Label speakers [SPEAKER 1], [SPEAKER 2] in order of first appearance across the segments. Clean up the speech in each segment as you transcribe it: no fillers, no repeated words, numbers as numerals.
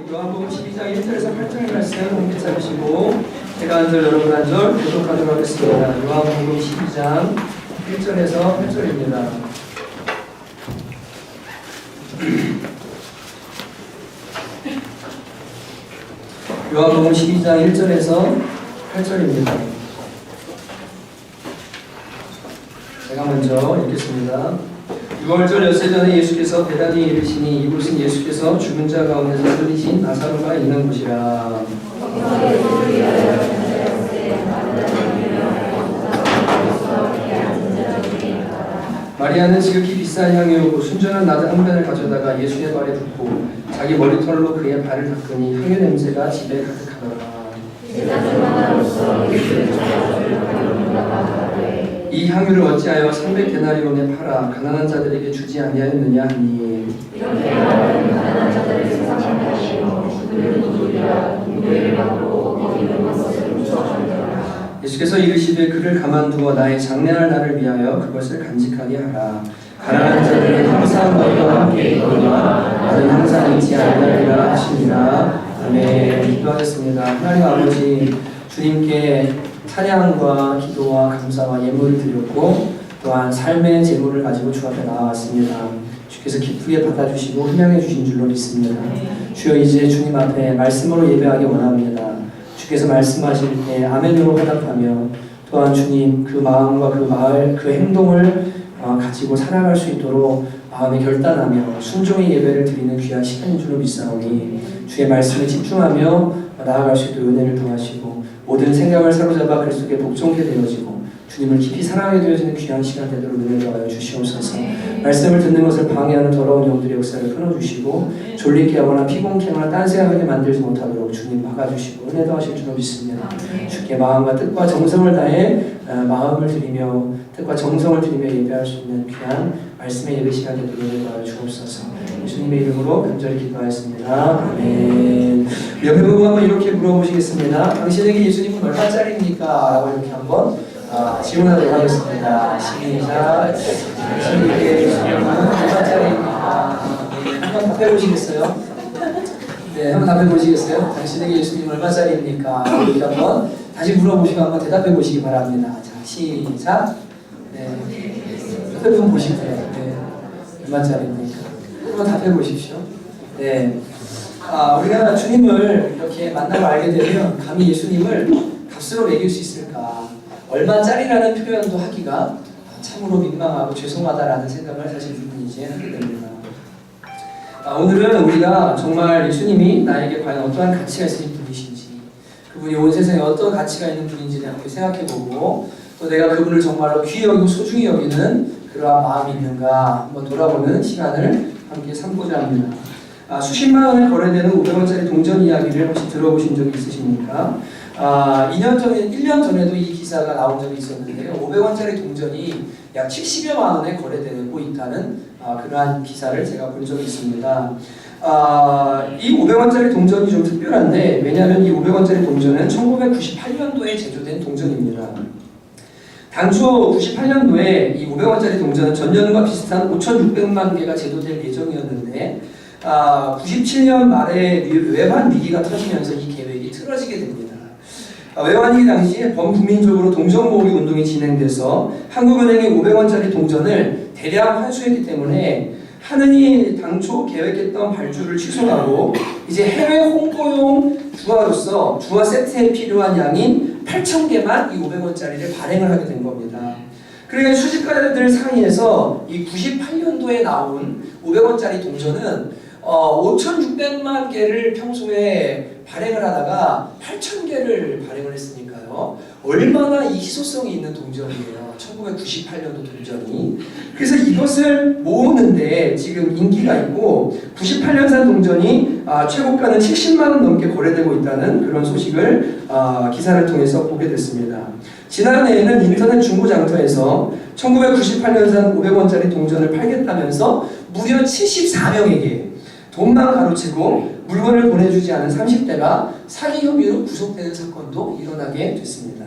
[SPEAKER 1] 요한복음 12장 1절에서 8절의 말씀 함께 찾으시고 제가 한 절 여러분 한 절 교독하도록 하겠습니다. 요한복음 12장 1절에서 8절입니다. 요한복음 12장 1절에서 8절입니다. 제가 먼저 읽겠습니다. 6월절 엿새 전에 예수께서 베다니에 이르시니 이곳은 예수께서 죽은 자 가운데서 살리신 나사로가 있는 곳이라. 마리아는 지극히 비싼 향유고 순전한 나드 한 변을 가져다가 예수의 발에 붓고 자기 머리털로 그의 발을 닦으니 향유 냄새가 집에 가득하더라. 이 향유를 어찌하여 300데나리온에 팔아 가난한 자들에게 주지 아니하였느냐 하니 예수께서 이르시되 그를 가만두어 나의 장래할 날을 위하여 그것을 간직하게 하라. 가난한 자들은 항상 너희와 함께 있거니와 나는 항상 있지 아니하리라 하시니라. 아멘. 기도하겠습니다. 하나님 아버지, 주님께 찬양과 기도와 감사와 예물을 드렸고 또한 삶의 제물을 가지고 주 앞에 나와왔습니다. 주께서 기쁘게 받아주시고 흠양해 주신 줄로 믿습니다. 주여, 이제 주님 앞에 말씀으로 예배하기 원합니다. 주께서 말씀하실 때 아멘으로 화답하며 또한 주님 그 마음과 그 행동을 가지고 살아갈 수 있도록 마음에 결단하며 순종의 예배를 드리는 귀한 시간인 줄로 믿사오니 주의 말씀에 집중하며 나아갈 수 있도록 은혜를 더하시고 모든 생각을 사로잡아 그리스도께 복종케 되어지고 주님을 깊이 사랑하게 되어지는 귀한 시간 되도록 은혜를 더하여 주시옵소서. 말씀을 듣는 것을 방해하는 더러운 영들의 역사를 끊어주시고 졸리게 하거나 피곤케 하거나 딴 생각하게 만들지 못하도록 주님 막아주시고 은혜 더하실 줄로 믿습니다. 주께 마음과 뜻과 정성을 다해 마음을 드리며 뜻과 정성을 드리며 예배할 수 있는 귀한 말씀의 예배 시간 되도록 은혜 더하여 주옵소서. 주님의 이름으로 간절히 기도하였습니다. 아멘. 옆에 보고 한번 이렇게 물어보시겠습니다. 당신에게 예수님은 얼마짜리입니까? 라고 이렇게 한번 질문하도록 하겠습니다. 시작. 당신에게 예수님은 얼마짜리입니까? 한번 답해보시겠어요? 네, 한번 답해보시겠어요? 당신에게 예수님은 얼마짜리입니까? 이렇게 한번 다시 물어보시고 한번 대답해보시기 바랍니다. 자, 시작. 네. 옆에 분 보시고요. 네. 얼마짜리입니까? 한번 답해보십시오. 네. 우리가 주님을 이렇게 만나고 알게 되면 감히 예수님을 값으로 매길 수 있을까? 얼마짜리라는 표현도 하기가 참으로 민망하고 죄송하다라는 생각을 사실 누구든지 이제 하게 됩니다. 오늘은 우리가 정말 예수님이 나에게 과연 어떠한 가치가 있으신 분이신지, 그분이 온 세상에 어떤 가치가 있는 분인지를 함께 생각해보고 또 내가 그분을 정말로 귀히 여기고 소중히 여기는 그러한 마음이 있는가 한번 돌아보는 시간을 함께 삼고자 합니다. 수십만 원에 거래되는 500원짜리 동전 이야기를 혹시 들어보신 적이 있으십니까? 1년 전에도 이 기사가 나온 적이 있었는데요. 500원짜리 동전이 약 70여만 원에 거래되고 있다는 그러한 기사를 제가 본 적이 있습니다. 이 500원짜리 동전이 좀 특별한데, 왜냐하면 이 500원짜리 동전은 1998년도에 제조된 동전입니다. 당초 98년도에 이 500원짜리 동전은 전년과 비슷한 5,600만 개가 제도될 예정이었는데 97년 말에 외환 위기가 터지면서 이 계획이 틀어지게 됩니다. 외환위기 당시에 범국민적으로 동전 모으기 운동이 진행돼서 한국은행이 500원짜리 동전을 대량 환수했기 때문에 한은이 당초 계획했던 발주를 취소하고 이제 해외 홍보용 주화로서 주화 세트에 필요한 양인 8,000개만 이 500원짜리를 발행을 하게 된 겁니다. 그러니까 수집가들 상의해서 이 98년도에 나온 500원짜리 동전은 5,600만 개를 평소에 발행을 하다가 8,000개를 발행을 했으니까요. 얼마나 이 희소성이 있는 동전이에요. 1998년도 동전이. 그래서 이것을 모으는데 지금 인기가 있고 98년산 동전이 최고가는 70만 원 넘게 거래되고 있다는 그런 소식을 기사를 통해서 보게 됐습니다. 지난해에는 인터넷 중고장터에서 1998년산 500원짜리 동전을 팔겠다면서 무려 74명에게 돈만 가로채고 물건을 보내주지 않은 30대가 사기 혐의로 구속되는 사건도 일어나게 됐습니다.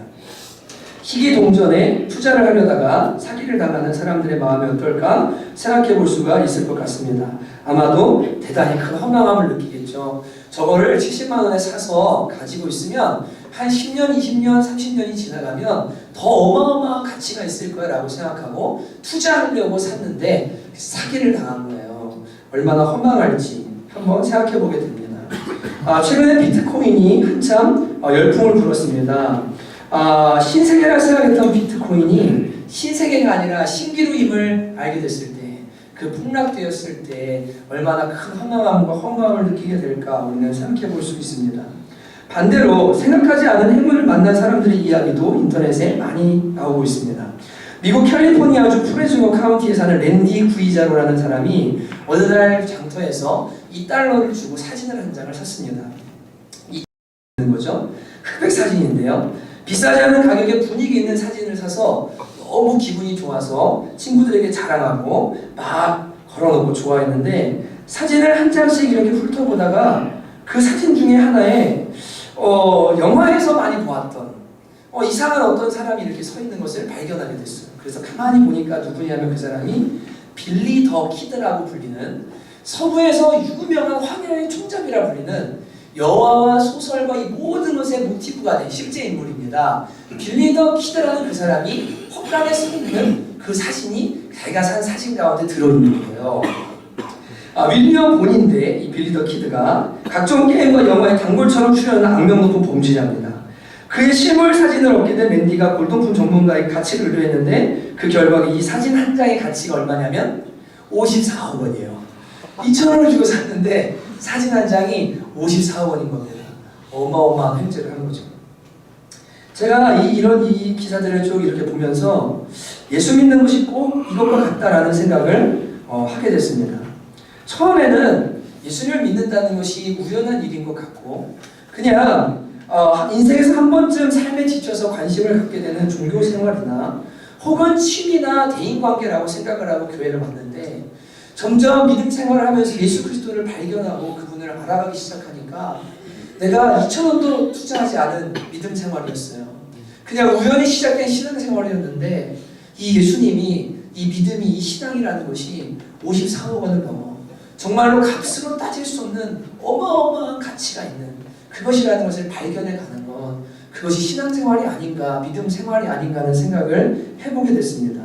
[SPEAKER 1] 희귀 동전에 투자를 하려다가 사기를 당하는 사람들의 마음이 어떨까 생각해 볼 수가 있을 것 같습니다. 아마도 대단히 큰 허망함을 느끼겠죠. 저거를 70만 원에 사서 가지고 있으면 한 10년, 20년, 30년이 지나가면 더 어마어마한 가치가 있을 거야 라고 생각하고 투자하려고 샀는데 사기를 당한 거예요. 얼마나 허망할지 한번 생각해 보게 됩니다. 최근에 비트코인이 한참 열풍을 불었습니다. 신세계라 생각했던 비트코인이 신세계가 아니라 신기루임을 알게 됐을 때, 그 폭락되었을 때 얼마나 큰 허망함과 허망을 느끼게 될까 우리는 생각해 볼 수 있습니다. 반대로 생각하지 않은 행운을 만난 사람들의 이야기도 인터넷에 많이 나오고 있습니다. 미국 캘리포니아주 프레즈노 카운티에 사는 랜디 구이자로라는 사람이 어느 날 장터에서 $2를 주고 사진을 한 장을 샀습니다. 이 거죠. 흑백 사진인데요. 비싸지 않은 가격에 분위기 있는 사진을 사서 너무 기분이 좋아서 친구들에게 자랑하고 막 걸어놓고 좋아했는데 사진을 한 장씩 이렇게 훑어보다가 그 사진 중에 하나에 영화에서 많이 보았던 이상한 어떤 사람이 이렇게 서 있는 것을 발견하게 됐어요. 그래서 가만히 보니까 누구냐면 그 사람이 빌리 더 키드라고 불리는 서부에서 유명한 황야의 총잡이라 불리는 여화와 소설과 이 모든 것의 모티브가 된 실제 인물입니다. 빌리 더 키드라는 그 사람이 헛간에 서 있는 그 사진이 자기가 산 사진 가운데 들어있는 거예요. 윌리엄 본인데 이 빌리 더 키드가 각종 게임과 영화에 단골처럼 출연하는 악명 높은 범죄자입니다. 그의 실물 사진을 얻게 된 랜디가 골동품 전문가의 가치를 의뢰했는데 그 결과 이 사진 한 장의 가치가 얼마냐면 54억 원이에요. 2,000원을 주고 샀는데 사진 한 장이 54억 원인 겁니다. 어마어마한 횡재를 한 거죠. 제가 이런 기사들을 쭉 이렇게 보면서 예수 믿는 것이 꼭 이것과 같다라는 생각을 하게 됐습니다. 처음에는 예수님을 믿는다는 것이 우연한 일인 것 같고 그냥 인생에서 한 번쯤 삶에 지쳐서 관심을 갖게 되는 종교 생활이나 혹은 취미나 대인관계라고 생각을 하고 교회를 왔는데 점점 믿음 생활을 하면서 예수 그리스도를 발견하고 그분을 알아가기 시작하니까 내가 2,000원도 투자하지 않은 믿음 생활이었어요. 그냥 우연히 시작된 신앙생활이었는데 이 예수님이, 이 믿음이, 이 신앙이라는 것이 54억 원을 넘어 정말로 값으로 따질 수 없는 어마어마한 가치가 있는 그것이라는 것을 발견해 가는 것, 그것이 신앙생활이 아닌가, 믿음 생활이 아닌가 하는 생각을 해보게 됐습니다.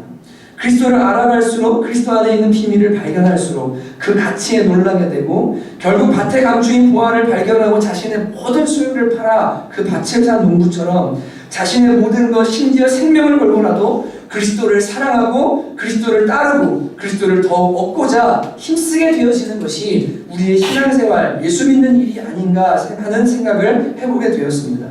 [SPEAKER 1] 그리스도를 알아갈수록 그리스도 안에 있는 비밀을 발견할수록 그 가치에 놀라게 되고 결국 밭의 감주인 보아를 발견하고 자신의 모든 소유를 팔아 그 밭을 산 농부처럼 자신의 모든 것 심지어 생명을 걸고라도 그리스도를 사랑하고 그리스도를 따르고 그리스도를 더욱 얻고자 힘쓰게 되어지는 것이 우리의 신앙생활, 예수 믿는 일이 아닌가 하는 생각을 해보게 되었습니다.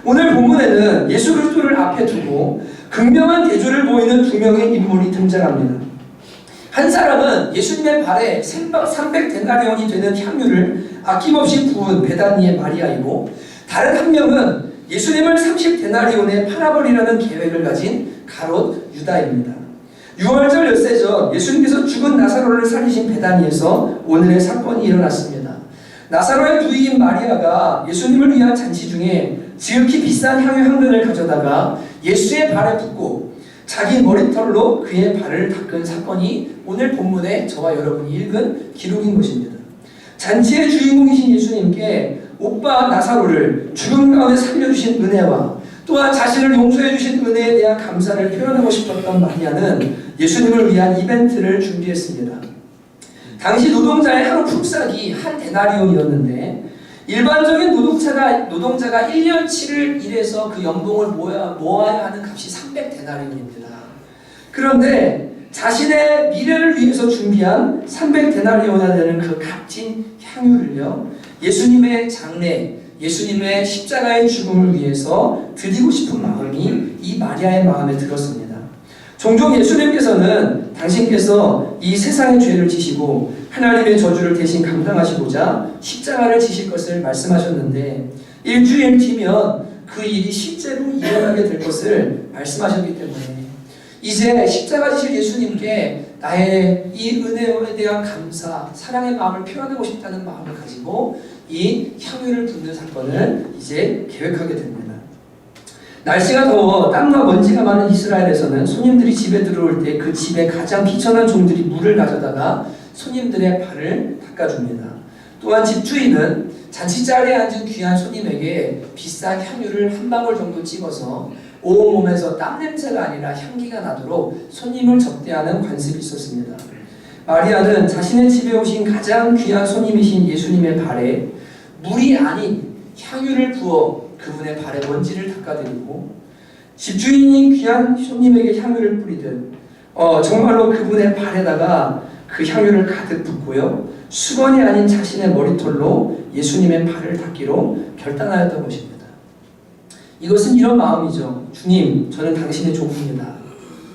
[SPEAKER 1] 오늘 본문에는 예수 그리스도를 앞에 두고 극명한 대조를 보이는 두 명의 인물이 등장합니다. 한 사람은 예수님의 발에 300데나리온이 되는 향유를 아낌없이 부은 베다니의 마리아이고 다른 한 명은 예수님을 30데나리온에 팔아버리려는 계획을 가진 가롯 유다입니다. 6월절 엿새 전 예수님께서 죽은 나사로를 살리신 베다니에서 오늘의 사건이 일어났습니다. 나사로의 누이인 마리아가 예수님을 위한 잔치 중에 지극히 비싼 향유 한 근을 가져다가 예수의 발에 붓고 자기 머리털로 그의 발을 닦은 사건이 오늘 본문에 저와 여러분이 읽은 기록인 것입니다. 잔치의 주인공이신 예수님께 오빠 나사로를 죽음 가운데 살려주신 은혜와 또한 자신을 용서해 주신 은혜에 대한 감사를 표현하고 싶었던 마리아는 예수님을 위한 이벤트를 준비했습니다. 당시 노동자의 하루 품삯이 한 데나리온이었는데 일반적인 노동자가 1년치를 일해서 그 연봉을 모아야 하는 값이 300데나리온입니다. 그런데 자신의 미래를 위해서 준비한 300데나리온이나 되는 그 값진 향유를요, 예수님의 장례, 예수님의 십자가의 죽음을 위해서 드리고 싶은 마음이 이 마리아의 마음에 들었습니다. 종종 예수님께서는 당신께서 이 세상의 죄를 지시고 하나님의 저주를 대신 감당하시고자 십자가를 지실 것을 말씀하셨는데 일주일 뒤면 그 일이 실제로 일어나게 될 것을 말씀하셨기 때문에 이제 십자가 지실 예수님께 나의 이 은혜에 대한 감사, 사랑의 마음을 표현하고 싶다는 마음을 가지고 이 향유를 붓는 사건을 이제 계획하게 됩니다. 날씨가 더워 땀과 먼지가 많은 이스라엘에서는 손님들이 집에 들어올 때 그 집에 가장 비천한 종들이 물을 가져다가 손님들의 발을 닦아줍니다. 또한 집주인은 잔치자리에 앉은 귀한 손님에게 비싼 향유를 한 방울 정도 찍어서 온몸에서 땀 냄새가 아니라 향기가 나도록 손님을 접대하는 관습이 있었습니다. 마리아는 자신의 집에 오신 가장 귀한 손님이신 예수님의 발에 물이 아닌 향유를 부어 그분의 발에 먼지를 닦아드리고, 집주인이 귀한 손님에게 향유를 뿌리듯 정말로 그분의 발에다가 그 향유를 가득 붓고요, 수건이 아닌 자신의 머리털로 예수님의 발을 닦기로 결단하였던 것입니다. 이것은 이런 마음이죠. 주님, 저는 당신의 종입니다.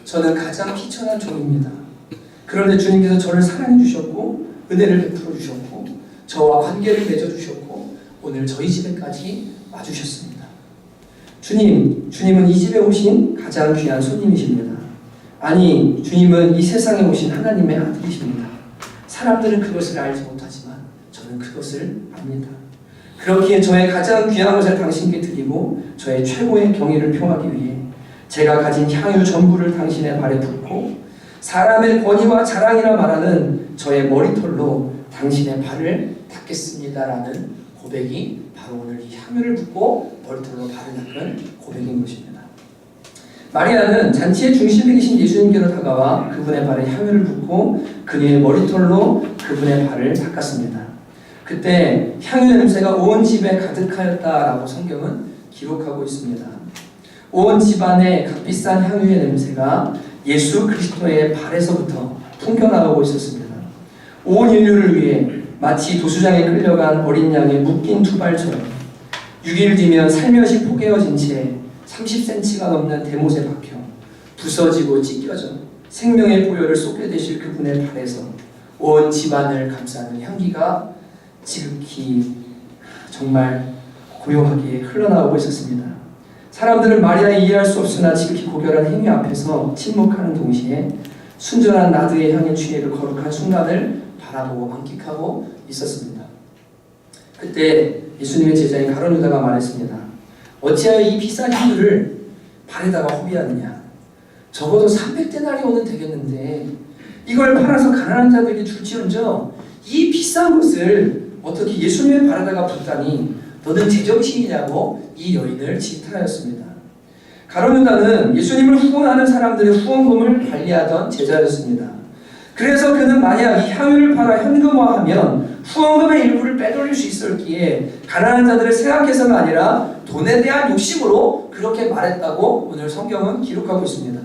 [SPEAKER 1] 저는 가장 비천한 종입니다. 그런데 주님께서 저를 사랑해 주셨고 은혜를 베풀어 주셨고 저와 관계를 맺어 주셨고 오늘 저희 집에까지 와주셨습니다. 주님은 이 집에 오신 가장 귀한 손님이십니다. 아니, 주님은 이 세상에 오신 하나님의 아들이십니다. 사람들은 그것을 알지 못하지만 저는 그것을 압니다. 그렇기에 저의 가장 귀한 것을 당신께 드리고 저의 최고의 경의를 표하기 위해 제가 가진 향유 전부를 당신의 발에 붓고 사람의 권위와 자랑이라 말하는 저의 머리털로 당신의 발을 닦겠습니다라는 고백이 바로 오늘 이 향유를 붓고 머리털로 발을 닦은 고백인 것입니다. 마리아는 잔치의 중심에 계신 예수님께로 다가와 그분의 발에 향유를 붓고 그녀의 머리털로 그분의 발을 닦았습니다. 그때 향유 냄새가 온 집에 가득하였다라고 성경은 기록하고 있습니다. 온 집안에 값비싼 향유의 냄새가 예수 그리스도의 발에서부터 풍겨나가고 있었습니다. 온 인류를 위해 마치 도수장에 끌려간 어린 양의 묶인 두 발처럼 6일 뒤면 살며시 포개어진 채 30cm가 넘는 대못에 박혀 부서지고 찢겨져 생명의 보혈을 쏟게 되실 그분의 발에서 온 집안을 감싸는 향기가 지극히 정말 고요하게 흘러나오고 있었습니다. 사람들은 마리아의 이해할 수 없으나 지극히 고결한 행위 앞에서 침묵하는 동시에 순전한 나드의 향에 취해 그 거룩한 순간을 바라보고 만끽하고 있었습니다. 그때 예수님의 제자인 가룟 유다가 말했습니다. 어찌하여 이 비싼 향유를 발에다가 허비하느냐? 적어도 300데나리온은 되겠는데 이걸 팔아서 가난한 자들에게 줄지언정 이 비싼 것을 어떻게 예수님의 발에다가 붓다니 너는 제정신이냐고 이 여인을 질타하였습니다. 가룟 유다는 예수님을 후원하는 사람들의 후원금을 관리하던 제자였습니다. 그래서 그는 만약 이 향유를 팔아 현금화하면 후원금의 일부를 빼돌릴 수 있었기에 가난한 자들을 생각해서가 아니라 돈에 대한 욕심으로 그렇게 말했다고 오늘 성경은 기록하고 있습니다.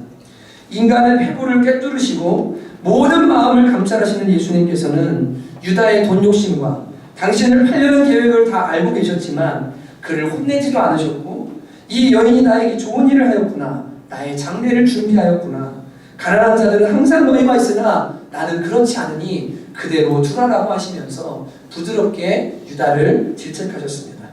[SPEAKER 1] 인간의 배부를 꿰뚫으시고 모든 마음을 감찰하시는 예수님께서는 유다의 돈 욕심과 당신을 팔려는 계획을 다 알고 계셨지만 그를 혼내지도 않으셨고 이 여인이 나에게 좋은 일을 하였구나, 나의 장례를 준비하였구나, 가난한 자들은 항상 너희가 있으나 나는 그렇지 않으니 그대로 두라라고 하시면서 부드럽게 유다를 질책하셨습니다.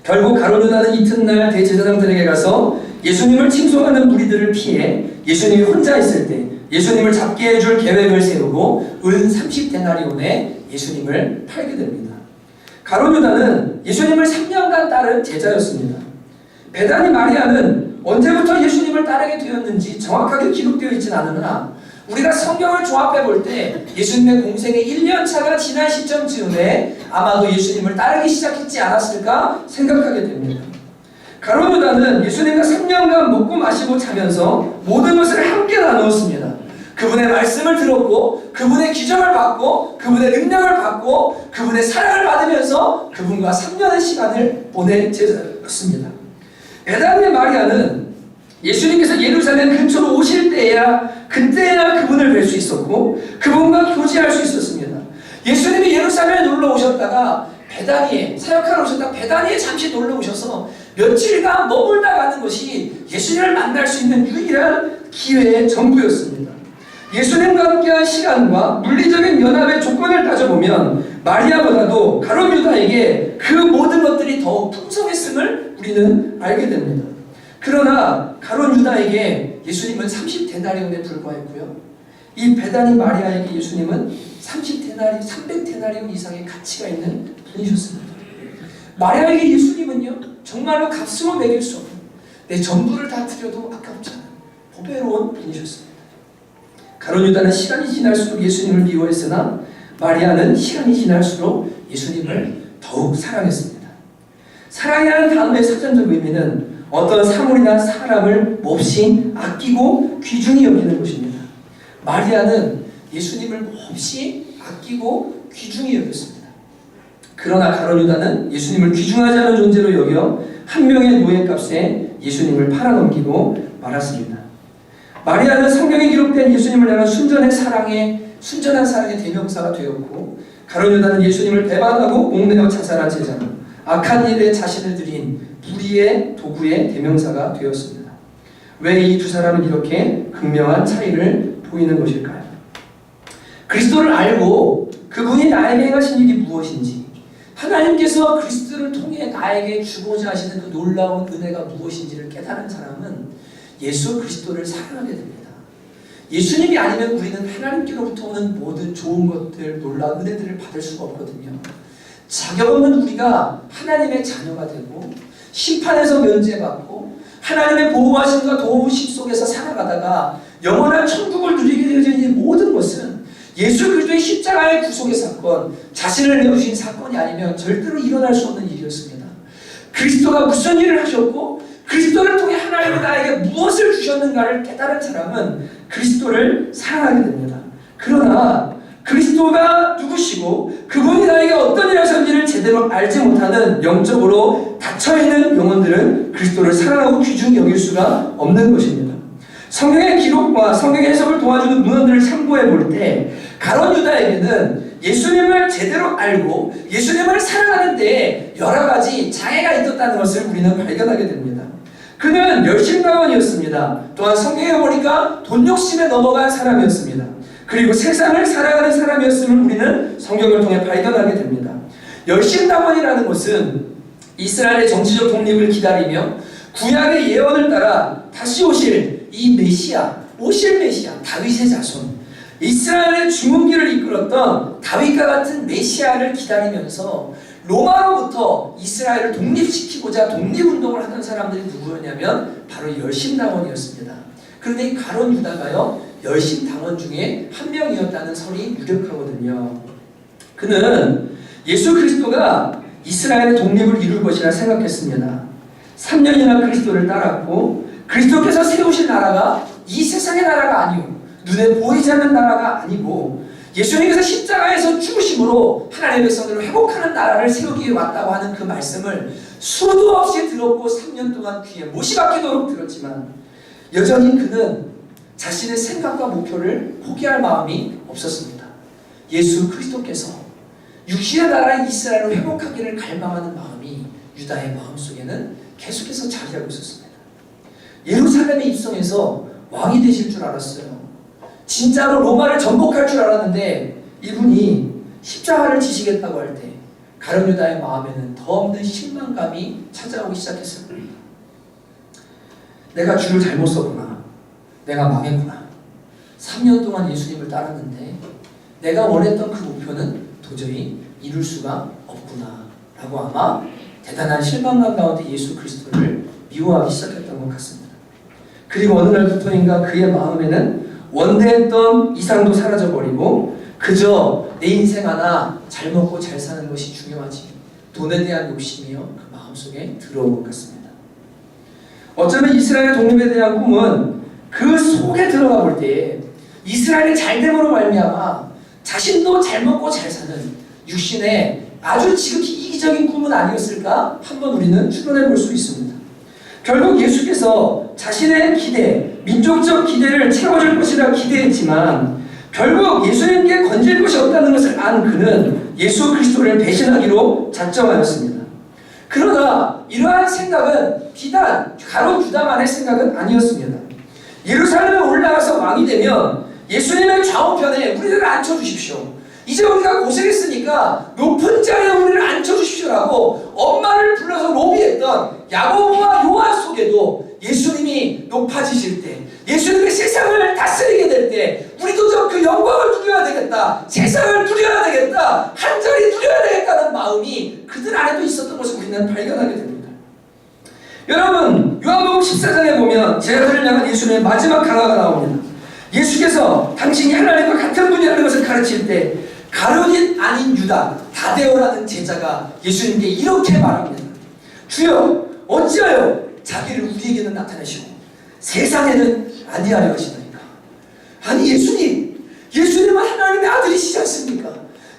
[SPEAKER 1] 결국 가룟 유다는 이튿날 대제사장들에게 가서 예수님을 칭송하는 무리들을 피해 예수님이 혼자 있을 때 예수님을 잡게 해줄 계획을 세우고 은 30데나리온에 예수님을 팔게 됩니다. 가룟 유다는 예수님을 3년간 따른 제자였습니다. 베다니 마리아는 언제부터 예수님을 따르게 되었는지 정확하게 기록되어 있진 않으나 우리가 성경을 조합해 볼 때 예수님의 공생의 1년차가 지난 시점쯤에 아마도 예수님을 따르기 시작했지 않았을까 생각하게 됩니다. 가룟 유다는 예수님과 3년간 먹고 마시고 자면서 모든 것을 함께 나누었습니다. 그분의 말씀을 들었고 그분의 기적을 받고 그분의 능력을 받고 그분의 사랑을 받으면서 그분과 3년의 시간을 보낸 제자였습니다. 베다니 마리아는 예수님께서 예루살렘 근처로 오실 때야 그때야 그분을 뵐 수 있었고 그분과 교제할 수 있었습니다. 예수님이 예루살렘에 놀러 오셨다가 베다니에 사역하러 오셨다가 베다니에 잠시 놀러 오셔서 며칠간 머물다 가는 것이 예수님을 만날 수 있는 유일한 기회의 전부였습니다. 예수님과 함께한 시간과 물리적인 연합의 조건을 따져보면 마리아보다도 가룟 유다에게 그 모든 것들이 더욱 풍성했음을 우리는 알게 됩니다. 그러나 가룟 유다에게 예수님은 30데나리온에 불과했고요. 이 베다니 마리아에게 예수님은 300데나리온 이상의 가치가 있는 분이셨습니다. 마리아에게 예수님은요 정말로 값으로 매길 수 없는 내 전부를 다 드려도 아깝지 않은 보배로운 분이셨습니다. 가룟 유다는 시간이 지날수록 예수님을 미워했으나 마리아는 시간이 지날수록 예수님을 더욱 사랑했습니다. 사랑이라는 단어의 사전적 의미는 어떤 사물이나 사람을 몹시 아끼고 귀중히 여기는 것입니다. 마리아는 예수님을 몹시 아끼고 귀중히 여겼습니다. 그러나 가룟 유다는 예수님을 귀중하지 않은 존재로 여겨 한 명의 노예값에 예수님을 팔아넘기고 말았습니다. 마리아는 성경에 기록된 예수님을 향한 순전한 사랑의 대명사가 되었고, 가룟 유다는 예수님을 배반하고 목매어 자살한 제자로 악한 일에 자신을 들인 불의의 도구의 대명사가 되었습니다. 왜 이 두 사람은 이렇게 극명한 차이를 보이는 것일까요? 그리스도를 알고 그분이 나에게 행하신 일이 무엇인지, 하나님께서 그리스도를 통해 나에게 주고자 하시는 그 놀라운 은혜가 무엇인지를 깨달은 사람은 예수 그리스도를 사랑하게 됩니다. 예수님이 아니면 우리는 하나님께로부터 오는 모든 좋은 것들, 놀라운 은혜들을 받을 수가 없거든요. 자격 없는 우리가 하나님의 자녀가 되고 심판에서 면제받고 하나님의 보호하심과 도우심 속에서 살아가다가 영원한 천국을 누리게 되어진 이 모든 것은 예수 그리스도의 십자가의 구속의 사건, 자신을 내어주신 사건이 아니면 절대로 일어날 수 없는 일이었습니다. 그리스도가 무슨 일을 하셨고 그리스도를 통해 하나님이 나에게 무엇을 주셨는가를 깨달은 사람은 그리스도를 사랑하게 됩니다. 그러나 그리스도가 누구시고 그분이 나에게 어떤 일을 하셨는지를 제대로 알지 못하는 영적으로 닫혀있는 영혼들은 그리스도를 사랑하고 귀중히 여길 수가 없는 것입니다. 성경의 기록과 성경의 해석을 도와주는 문헌들을 참고해 볼 때 가룟 유다에게는 예수님을 제대로 알고 예수님을 사랑하는데 여러 가지 장애가 있었다는 것을 우리는 발견하게 됩니다. 그는 열심당원이었습니다. 또한 성경에 보니까 돈 욕심에 넘어간 사람이었습니다. 그리고 세상을 살아가는 사람이었음을 우리는 성경을 통해 발견하게 됩니다. 열심당원이라는 것은 이스라엘의 정치적 독립을 기다리며 구약의 예언을 따라 다시 오실 이 메시아, 다윗의 자손, 이스라엘의 주문기를 이끌었던 다윗과 같은 메시아를 기다리면서 로마로부터 이스라엘을 독립시키고자 독립운동을 하던 사람들이 누구였냐면 바로 열심당원이었습니다. 그런데 이 가룟 유다가요, 열심당원 중에 한 명이었다는 설이 유력하거든요. 그는 예수 그리스도가 이스라엘의 독립을 이룰 것이라 생각했습니다. 3년이나 그리스도를 따랐고 그리스도께서 세우신 나라가 이 세상의 나라가 아니고 눈에 보이지 않는 나라가 아니고 예수님께서 십자가에서 죽으심으로 하나님의 백성들을 회복하는 나라를 세우기 위해 왔다고 하는 그 말씀을 수도 없이 들었고 3년 동안 귀에 못이 박히도록 들었지만 여전히 그는 자신의 생각과 목표를 포기할 마음이 없었습니다. 예수 그리스도께서 육신의 나라의 이스라엘을 회복하기를 갈망하는 마음이 유다의 마음속에는 계속해서 자리하고 있었습니다. 예루살렘에 입성해서 왕이 되실 줄 알았어요. 진짜로 로마를 정복할 줄 알았는데 이분이 십자가를 지시겠다고 할 때 가룟 유다의 마음에는 더 없는 실망감이 찾아오기 시작했을 겁니다. 내가 줄을 잘못 썼구나. 내가 망했구나. 3년 동안 예수님을 따랐는데 내가 원했던 그 목표는 도저히 이룰 수가 없구나 라고 아마 대단한 실망감 가운데 예수 그리스도를 미워하기 시작했던 것 같습니다. 그리고 어느 날부터인가 그의 마음에는 원대했던 이상도 사라져버리고 그저 내 인생 하나 잘 먹고 잘 사는 것이 중요하지, 돈에 대한 욕심이요 그 마음속에 들어온 것 같습니다. 어쩌면 이스라엘 독립에 대한 꿈은 그 속에 들어가 볼 때 이스라엘이 잘됨으로 말미암아 자신도 잘 먹고 잘 사는 육신의 아주 지극히 이기적인 꿈은 아니었을까 한번 우리는 추론해 볼 수 있습니다. 결국 예수께서 자신의 기대, 민족적 기대를 채워줄 것이라 기대했지만 결국 예수님께 건질 것이 없다는 것을 안 그는 예수 그리스도를 배신하기로 작정하였습니다. 그러나 이러한 생각은 비단 가룟 유다만의 생각은 아니었습니다. 예루살렘에 올라가서 왕이 되면 예수님의 좌우편에 우리를 앉혀주십시오. 이제 우리가 고생했으니까 높은 자리에 우리를 앉혀주십시오라고 엄마를 불러서 로비했던 야고보와 요한 속에도 예수님이 높아지실 때, 예수님이 세상을 다스리게 될 때 우리도 좀 그 영광을 누려야 되겠다, 세상을 누려야 되겠다, 한자리 누려야 되겠다는 마음이 그들 안에도 있었던 것을 우리는 발견하게 됩니다. 여러분, 요한복음 14장에 보면 제자들을 향한 예수님의 마지막 강화가 나옵니다. 예수께서 당신이 하나님과 같은 분이라는 것을 가르칠 때 가룟이 아닌 유다 다데오라는 제자가 예수님께 이렇게 말합니다. 주여, 어찌하여 자기를 우리에게는 나타내시고 세상에는 아니하려 하시나이까. 아니, 예수님은 하나님의 아들이시지 않습니까?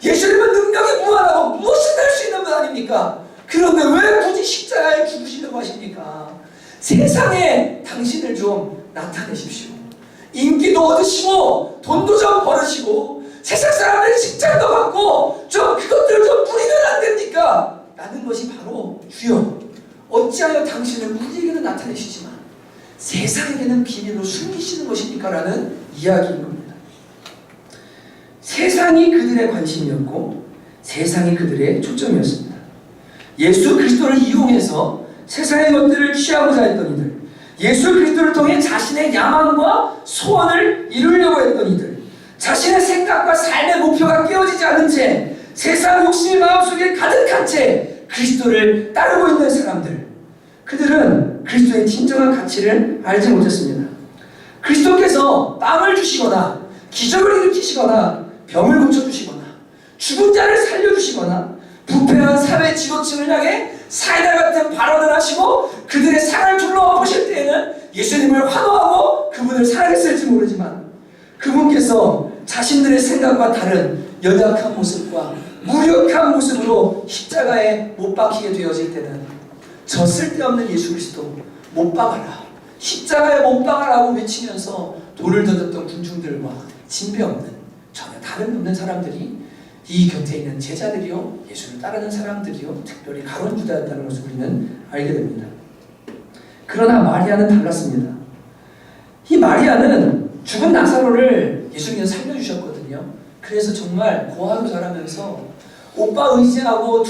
[SPEAKER 1] 예수님은 능력이 무한하고 무엇이든 할 수 있는 분 아닙니까? 그런데 왜 굳이 십자가에 죽으시려고 하십니까? 세상에 당신을 좀 나타내십시오. 인기도 얻으시고 돈도 좀 벌으시고 세상 사람들이 칭찬도 받고 좀 그것들을 좀 부리면 안 됩니까? 라는 것이 바로 주여, 어찌하여 당신을 우리에게는 나타내시지만 세상에게는 비밀로 숨기시는 것입니까? 라는 이야기인 겁니다. 세상이 그들의 관심이었고 세상이 그들의 초점이었습니다. 예수 그리스도를 이용해서 세상의 것들을 취하고자 했던 이들, 예수 그리스도를 통해 자신의 야망과 소원을 이루려고 했던 이들, 자신의 생각과 삶의 목표가 깨어지지 않은 채 세상 욕심이 마음속에 가득한 채 그리스도를 따르고 있는 사람들, 그들은 그리스도의 진정한 가치를 알지 못했습니다. 그리스도께서 빵을 주시거나 기적을 일으키시거나 병을 고쳐주시거나 죽은 자를 살려주시거나 부패한 사회 지도층을 향해 사이다 같은 발언을 하시고 그들의 상을 둘러보실 때에는 예수님을 환호하고 그분을 사랑했을지 모르지만 그분께서 자신들의 생각과 다른 연약한 모습과 무력한 모습으로 십자가에 못 박히게 되어질 때는 저 쓸데없는 예수 그리스도 못 박아라, 십자가에 못 박아라고 외치면서 돌을 던졌던 군중들과 진배 없는 전혀 다른 없는 사람들이 이 곁에 있는 제자들이요, 예수를 따르는 사람들이요, 특별히 가룟 유다였다는 것을 우리는 알게 됩니다. 그러나 마리아는 달랐습니다. 이 마리아는 죽은 나사로를 예수님께서 살려주셨거든요. 그래서 정말 고하고 자라면서 오빠 의지하고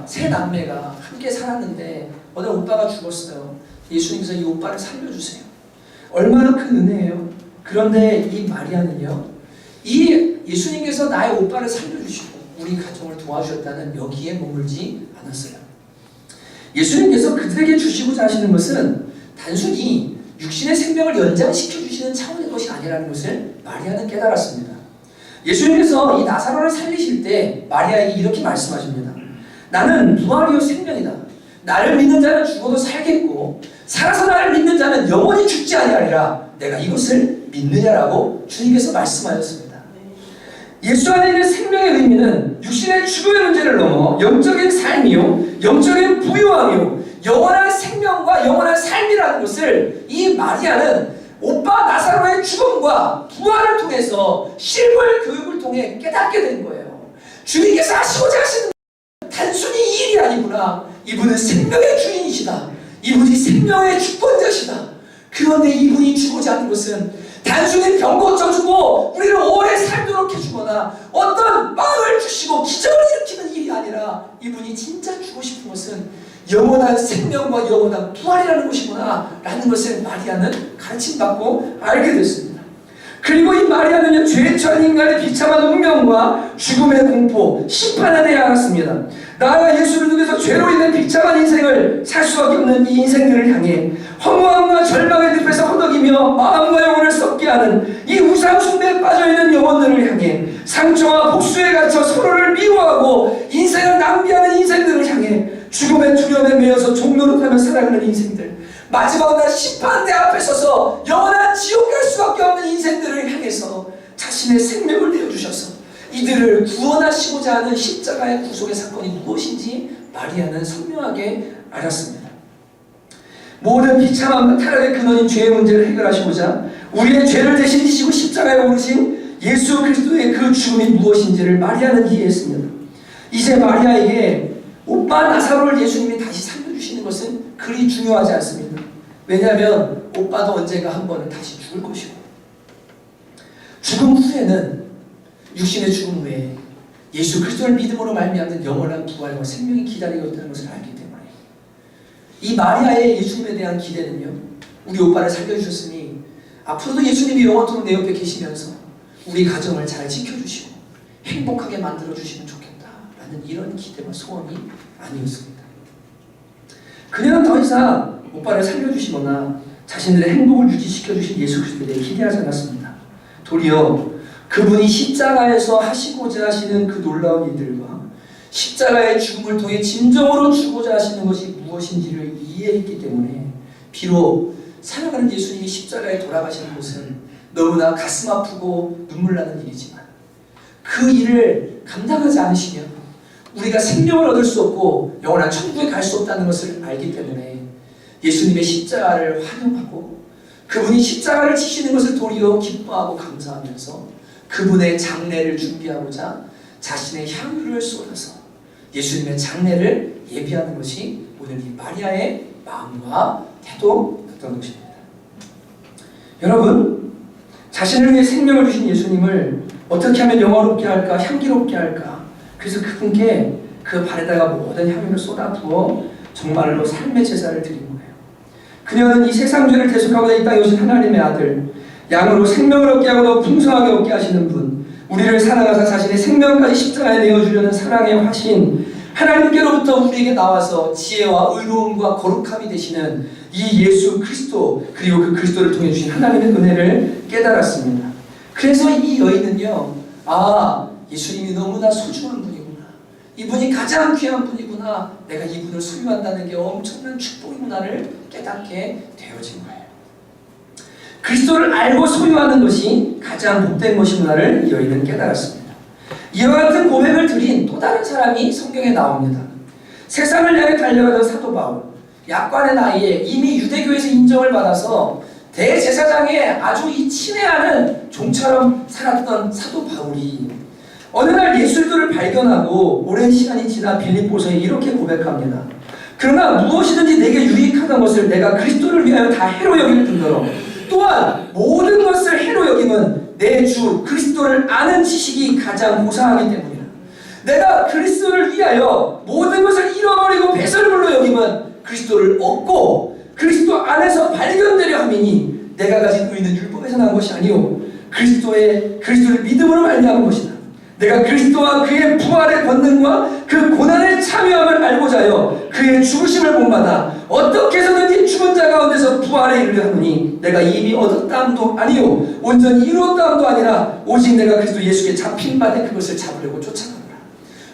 [SPEAKER 1] 세 남매가 함께 살았는데 어느 오빠가 죽었어요. 예수님께서 이 오빠를 살려주세요. 얼마나 큰 은혜예요. 그런데 이 마리아는요, 이 예수님께서 나의 오빠를 살려주시고 우리 가정을 도와주셨다는 여기에 머물지 않았어요. 예수님께서 그들에게 주시고자 하시는 것은 단순히 육신의 생명을 연장시켜 주시는 차원의 것이 아니라는 것을 마리아는 깨달았습니다. 예수님께서 이 나사로를 살리실 때 마리아에게 이렇게 말씀하십니다. 나는 부활이요 생명이다. 나를 믿는 자는 죽어도 살겠고 살아서 나를 믿는 자는 영원히 죽지 아니하리라. 내가 이것을 믿느냐라고 주님께서 말씀하셨습니다. 예수 안에 있는 생명의 의미는 육신의 죽음의 문제를 넘어 영적인 삶이요, 영적인 부유함이요, 영원한 생명과 영원한 삶이라는 것을 이 마리아는 오빠 나사로의 죽음과 부활을 통해서 실물 교육을 통해 깨닫게 된 거예요. 주님께서 하시고자 하시는 단순히 이 일이 아니구나. 이분은 생명의 주인이시다. 이분이 생명의 주권자시다. 그런데 이분이 주고자 하는 것은 단순히 병 고쳐주고 우리를 오래 살도록 해주거나 어떤 빵을 주시고 기적을 일으키는 일이 아니라 이분이 진짜 주고 싶은 것은 영원한 생명과 영원한 부활이라는 것이구나 라는 것을 마리아는 가르침받고 알게 됐습니다. 그리고 이 마리아는요, 죄에 처한 인간의 비참한 운명과 죽음의 공포, 심판에 대해 알았습니다. 나아가 예수를 통해서 죄로 인해 비참한 인생을 살 수밖에 없는 이 인생들을 향해 허무함과 절망의 늪에서 허덕이며 마음과 영혼을 썩게 하는 이 우상 숭배에 빠져있는 영혼들을 향해 상처와 복수에 갇혀 서로를 미워하고 인생을 낭비하는 인생들을 향해 죽음의 두려움에 매여서 종노릇하며 살아가는 인생들, 마지막 날 심판대 앞에 서서 영원한 지옥 갈 수밖에 없는 인생들을 향해서 자신의 생명을 내어주셔서 이들을 구원하시고자 하는 십자가의 구속의 사건이 무엇인지 마리아는 선명하게 알았습니다. 모든 비참함과 타락의 근원인 죄의 문제를 해결하시고자 우리의 죄를 대신 지시고 십자가에 오르신 예수 그리스도의 그 죽음이 무엇인지를 마리아는 이해했습니다. 이제 마리아에게 오빠 나사로를 예수님이 다시 살려주시는 것은 그리 중요하지 않습니다. 왜냐하면 오빠도 언젠가 한 번은 다시 죽을 것이고 죽음 후에는 육신의 죽음 후에 예수 그리스도를 믿음으로 말미암는 영원한 부활과 생명이 기다리고 있다는 것을 알기 때문에 이 마리아의 예수님에 대한 기대는요, 우리 오빠를 살려주셨으니 앞으로도 예수님이 영원토록 내 옆에 계시면서 우리 가정을 잘 지켜주시고 행복하게 만들어주시면 좋겠다라는 이런 기대와 소원이 아니었습니다. 그녀는 더 이상 오빠를 살려주시거나 자신들의 행복을 유지시켜주신 예수 그리스도에 대해 기대하지 않았습니다. 도리어 그분이 십자가에서 하시고자 하시는 그 놀라운 일들과 십자가의 죽음을 통해 진정으로 주고자 하시는 것이 무엇인지를 이해했기 때문에 비록 살아가는 예수님이 십자가에 돌아가시는 것은 너무나 가슴 아프고 눈물 나는 일이지만 그 일을 감당하지 않으시면 우리가 생명을 얻을 수 없고 영원한 천국에 갈 수 없다는 것을 알기 때문에 예수님의 십자가를 환영하고 그분이 십자가를 지시는 것을 도리어 기뻐하고 감사하면서 그분의 장례를 준비하고자 자신의 향유를 쏟아서 예수님의 장례를 예비하는 것이 오늘 이 마리아의 마음과 태도였던 것입니다. 여러분, 자신을 위해 생명을 주신 예수님을 어떻게 하면 영화롭게 할까, 향기롭게 할까? 그래서 그분께 그 발에다가 모든 향유를 쏟아부어 정말로 삶의 제사를 드린 거예요. 그녀는 이 세상 죄를 대속하고자 이 땅에 오신 하나님의 아들, 양으로 생명을 얻게 하고 더 풍성하게 얻게 하시는 분, 우리를 사랑하사 자신의 생명까지 십자가에 내어주려는 사랑의 화신, 하나님께로부터 우리에게 나와서 지혜와 의로움과 거룩함이 되시는 이 예수 그리스도, 그리고 그 그리스도를 통해 주신 하나님의 은혜를 깨달았습니다. 그래서 이 여인은요, 예수님이 너무나 소중한 분이구나, 이분이 가장 귀한 분이구나, 내가 이분을 소유한다는 게 엄청난 축복이구나를 깨닫게 되어진 거예요. 그리스도를 알고 소유하는 것이 가장 복된 것이구나를 이 여인은 깨달았습니다. 이와 같은 고백을 드린 또 다른 사람이 성경에 나옵니다. 세상을 향해 달려가던 사도 바울, 약관의 나이에 이미 유대교에서 인정을 받아서 대제사장에 아주 친애하는 종처럼 살았던 사도 바울이 어느 날 예술들을 발견하고 오랜 시간이 지나 빌립보서에 이렇게 고백합니다. 그러나 무엇이든지 내게 유익하던 것을 내가 그리스도를 위하여 다 해로 여길 뿐더러 또한 모든 것을 해로 여김은 내 주 그리스도를 아는 지식이 가장 고상하기 때문이라. 내가 그리스도를 위하여 모든 것을 잃어버리고 배설물로 여김은 그리스도를 얻고 그리스도 안에서 발견되려 함이니 내가 가진 의는 율법에서 난 것이 아니오 그리스도를 믿음으로 말미암은 것이다. 내가 그리스도와 그의 부활의 권능과 그 고난의 참여함을 알고자 하여 그의 죽으심을 본받아 어떻게 해서든지 죽은 자 가운데서 부활에 이르려 하노니 내가 이미 얻었다함도 아니요 온전히 이루었다함도 아니라 오직 내가 그리스도 예수께 잡힌 바되 그것을 잡으려고 쫓아가노라.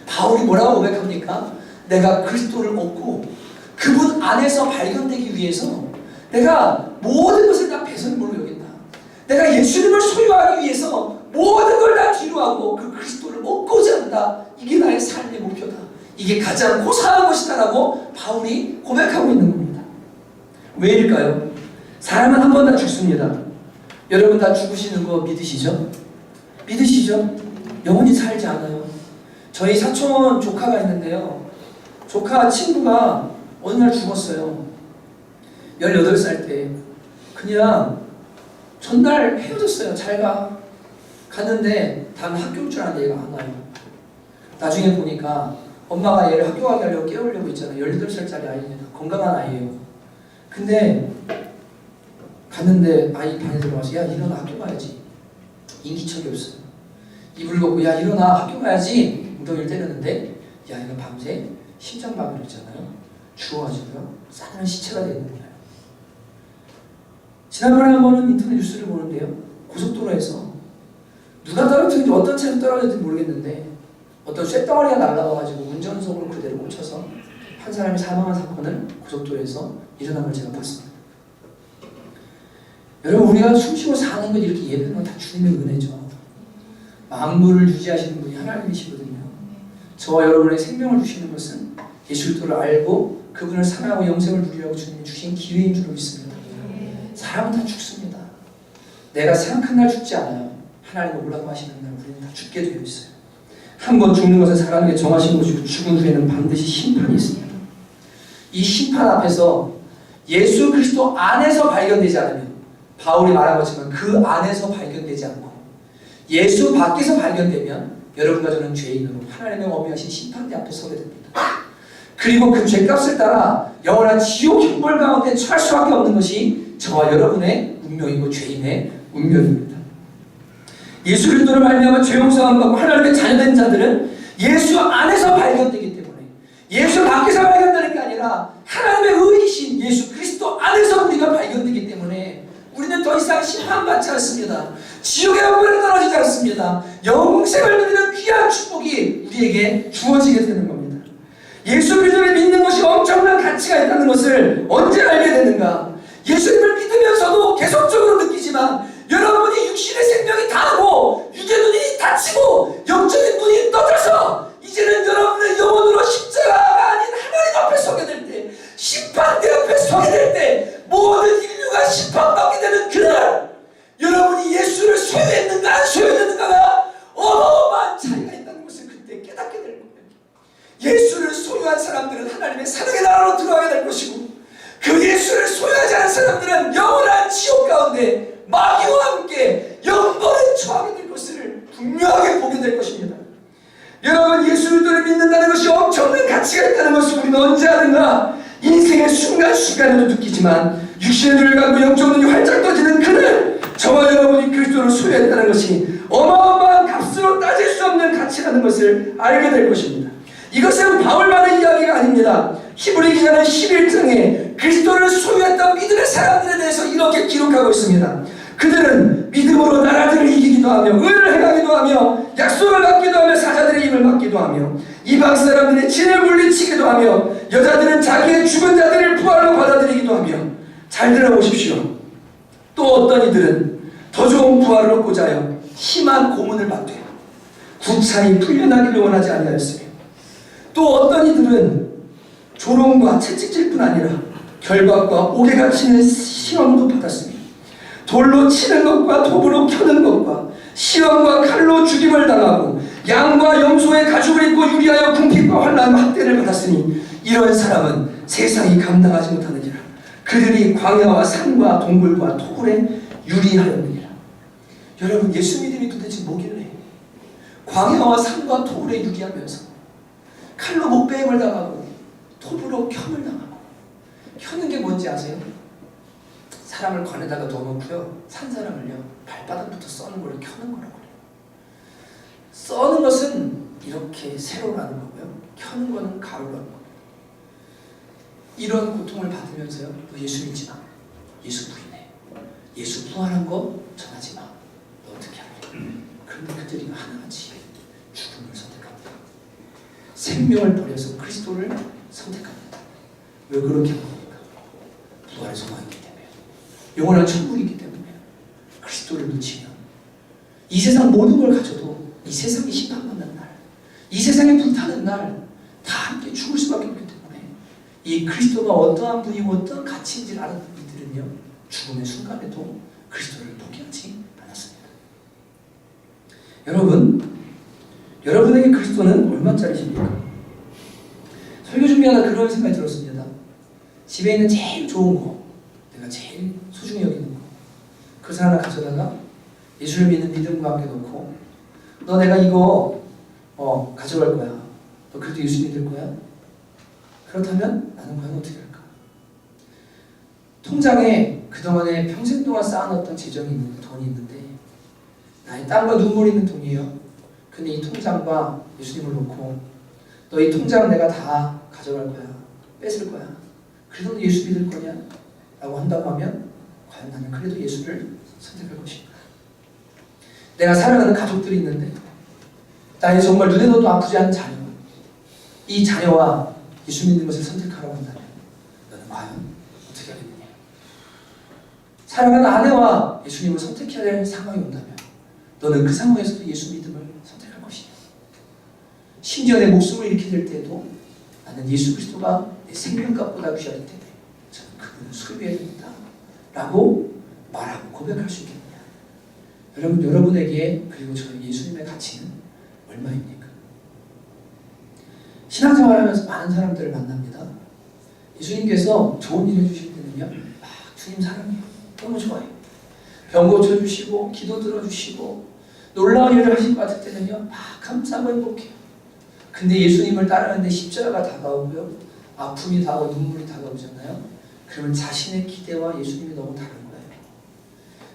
[SPEAKER 1] 바울이 뭐라고 고백합니까? 내가 그리스도를 얻고 그분 안에서 발견되기 위해서 내가 모든 것을 다 배설물로 여긴다. 내가 예수님을 소유하기 위해서 모든 걸 다 뒤로하고 그 그리스도를 얻고자 한다. 이게 나의 삶의 목표다. 이게 가장 고상한 것이다 라고 바울이 고백하고 있는 겁니다. 왜일까요? 사람은 한 번 다 죽습니다. 여러분 다 죽으시는 거 믿으시죠? 믿으시죠? 영원히 살지 않아요. 저희 사촌 조카가 있는데요, 조카 친구가 어느 날 죽었어요. 18살 때 그냥 전날 헤어졌어요. 잘 가. 갔는데 다음 학교 올 줄 알았는데 얘가 안 와요. 나중에 보니까 엄마가 얘를 학교 가게 하려고 깨우려고 있잖아요. 18살짜리 아이입니다. 건강한 아이예요. 근데 갔는데 아이 방에 들어가서 야 일어나 학교 가야지. 인기척이 없어요. 이불 걷고 야 일어나 학교 가야지. 엉덩이를 때렸는데 야 이거 밤새 심장마비로 있잖아요. 죽어가지고요. 싸늘한 시체가 되는 거예요. 지난번에 한 번은 인터넷 뉴스를 보는데요, 고속도로에서 누가 떨어뜨린지 어떤 차에서 떨어졌는지 모르겠는데 어떤 쇳덩어리가 날아가가지고 운전석으로 그대로 꽂혀서 한 사람이 사망한 사건을 고속도로에서 일어난 걸 제가 봤습니다. 여러분, 우리가 숨쉬고 사는 것 이렇게 예배하는 건 다 주님의 은혜죠. 만물을 유지하시는 분이 하나님이시거든요. 저와 여러분의 생명을 주시는 것은 예수 그리스도를 알고 그분을 사랑하고 영생을 누리라고 주님이 주신 기회인 줄 믿습니다. 사람은 다 죽습니다. 내가 생각한 날 죽지 않아요. 하나님을 올라고 하시는 날 우리는 다 죽게 되어 있어요. 한 번 죽는 것은 사람에게 정하신 것이고 죽은 후에는 반드시 심판이 있습니다. 이 심판 앞에서 예수 그리스도 안에서 발견되지 않으면, 바울이 말한 것처럼 그 안에서 발견되지 않고 예수 밖에서 발견되면 여러분과 저는 죄인으로 하나님의 엄미하신 심판대 앞에 서게 됩니다. 그리고 그 죄값을 따라 영원한 지옥 형벌 가운데 처할 수밖에 없는 것이 저와 여러분의 운명이고 죄인의 운명입니다. 예수 그리스도를 말미암아 죄 용서함 받고 하나님의 자녀된 자들은 예수 안에서 발견되기 때문에 예수 밖에서 발견되는 게 아니라 하나님의 의의 것이 되는 겁니다. 예수 그리스도를 믿는 것이 엄청난 가치가 있다는 것을 언제 알게 되는가? 예수님을 믿으면서도 계속적으로 느끼지만 여러분이 육신의 생명이 다하고 육의 눈이 닫히고 영적인 눈이 떠져서 이제는 여러분의 영혼으로 십자가가 아닌 하나님 앞에 서게 될 때, 심판대 앞에 서게 될 때, 모든 인류가 심판받게 되는 그날, 여러분이 예수를 소유했는가 안 소유했는가가 어마어마한 차이가 있다는 것을 그때 깨닫게 될 거예요. 예수를 소유한 사람들은 하나님의 사랑의 나라로 들어가게 될 것이고, 그 예수를 소유하지 않은 사람들은 영원한 지옥 가운데 마귀와 함께 영벌에 처하게 될 것을 분명하게 보게 될 것입니다. 여러분, 예수를 믿는다는 것이 엄청난 가치가 있다는 것을 우리는 언제 아는가? 인생의 순간순간에도 느끼지만 육신의 눈을 감고 영적 눈이 활짝 떠지는 그날, 저와 여러분이 그리스도를 소유했다는 것이 어마어마한 값으로 따질 수 없는 가치라는 것을 알게 될 것입니다. 이것은 바울만의 이야기가 아닙니다. 히브리 기자는 11장에 그리스도를 소유했던 믿음의 사람들에 대해서 이렇게 기록하고 있습니다. 그들은 믿음으로 나라들을 이기기도 하며 의를 행하기도 하며 약속을 받기도 하며 사자들의 입을 막기도 하며 이방 사람들의 진을 물리치기도 하며 여자들은 자기의 죽은 자들을 부활로 받아들이기도 하며, 잘 들어보십시오. 또 어떤 이들은 더 좋은 부활을 얻고자 하여 심한 고문을 받되 구차히 풀려나기를 원하지 아니하였으며, 또 어떤 이들은 조롱과 채찍질 뿐 아니라 결박과 옥에 갇히는 시험도 받았으며 돌로 치는 것과 톱으로 켜는 것과 시험과 칼로 죽임을 당하고 양과 염소의 가죽을 입고 유리하여 궁핍과 환난과 학대를 받았으니 이런 사람은 세상이 감당하지 못하느니라. 그들이 광야와 산과 동굴과 토굴에 유리하였느니라. 여러분, 예수 믿음이 도대체 뭐길래 광야와 산과 토굴에 유리하면서 칼로 목베임을 당하고 톱으로 켬을 당하고, 켜는 게 뭔지 아세요? 사람을 관에다가 넣어놓고요, 산 사람을요 발바닥부터 써는 걸 켜는 거라고 그래요. 써는 것은 이렇게 세로라는 거고요, 켜는 거는 가로라는 거예요. 이런 고통을 받으면서요, 너 예수 믿지 마, 예수 부인해, 예수 부활한 거 전하지 마, 너 어떻게 할래? 그런데 그들이 하나같이 죽음을 선택합니다. 생명을 버려서 그리스도를 선택합니다. 왜 그렇게 한 겁니까? 부활의 소망이기 때문에, 영원한 천국이기 때문에. 그리스도를 놓치면 이 세상 모든 걸 가져도 이 세상이 심판받는 날, 이 세상에 불타는 날 다 함께 죽을 수밖에 없기 때문에 이 그리스도가 어떠한 분이고 어떠한 가치인지를 아는 이들은요, 죽음의 순간에도 그리스도를 포기하지 않았습니다. 여러분, 여러분에게 그리스도는 얼마짜리십니까? 설교 준비하다 그런 생각이 들었습니다. 집에 있는 제일 좋은 거, 내가 제일 소중히 여기는 거, 그것을 하나 가져다가 예수를 믿는 믿음과 함께 놓고, 너 내가 이거 가져갈 거야, 너 그래도 예수 믿을 거야? 그렇다면 나는 과연 어떻게 할까? 통장에 그동안에 평생 동안 쌓아놨던 재정이 있는, 돈이 있는데 나의 땀과 눈물이 있는 돈이에요. 근데 이 통장과 예수님을 놓고, 너 이 통장 내가 다 가져갈 거야, 뺏을 거야, 그래도 예수 믿을 거냐? 라고 한다고 하면 과연 나는 그래도 예수를 선택할 것인가? 내가 사랑하는 가족들이 있는데, 나의 정말 눈에도 아프지 않은 자녀, 이 자녀와 예수 믿는 것을 선택하라고 한다면 너는 과연 어떻게 하겠느냐? 사랑하는 아내와 예수님을 선택해야 될 상황이 온다면 너는 그 상황에서도 예수 믿음을 선택할 것이냐? 심지어 내 목숨을 잃게 될 때에도 나는 예수 그리스도가 내 생명값보다 귀하기 때문에 저는 그분을 소유해야 됩니다 라고 말하고 고백할 수 있겠느냐? 여러분, 여러분에게 그리고 저희 예수님의 가치는 얼마입니까? 신앙생활하면서 많은 사람들을 만납니다. 예수님께서 좋은 일 해주실 때는요, 주님 사랑해요, 너무 좋아요, 병 고쳐주시고 기도 들어주시고 놀라운 일을 하실 것 같을 때는요, 감사하고 행복해요. 근데 예수님을 따르는데 십자가가 다가오고요, 아픔이 다가오고 눈물이 다가오잖아요. 그러면 자신의 기대와 예수님이 너무 다른 거예요.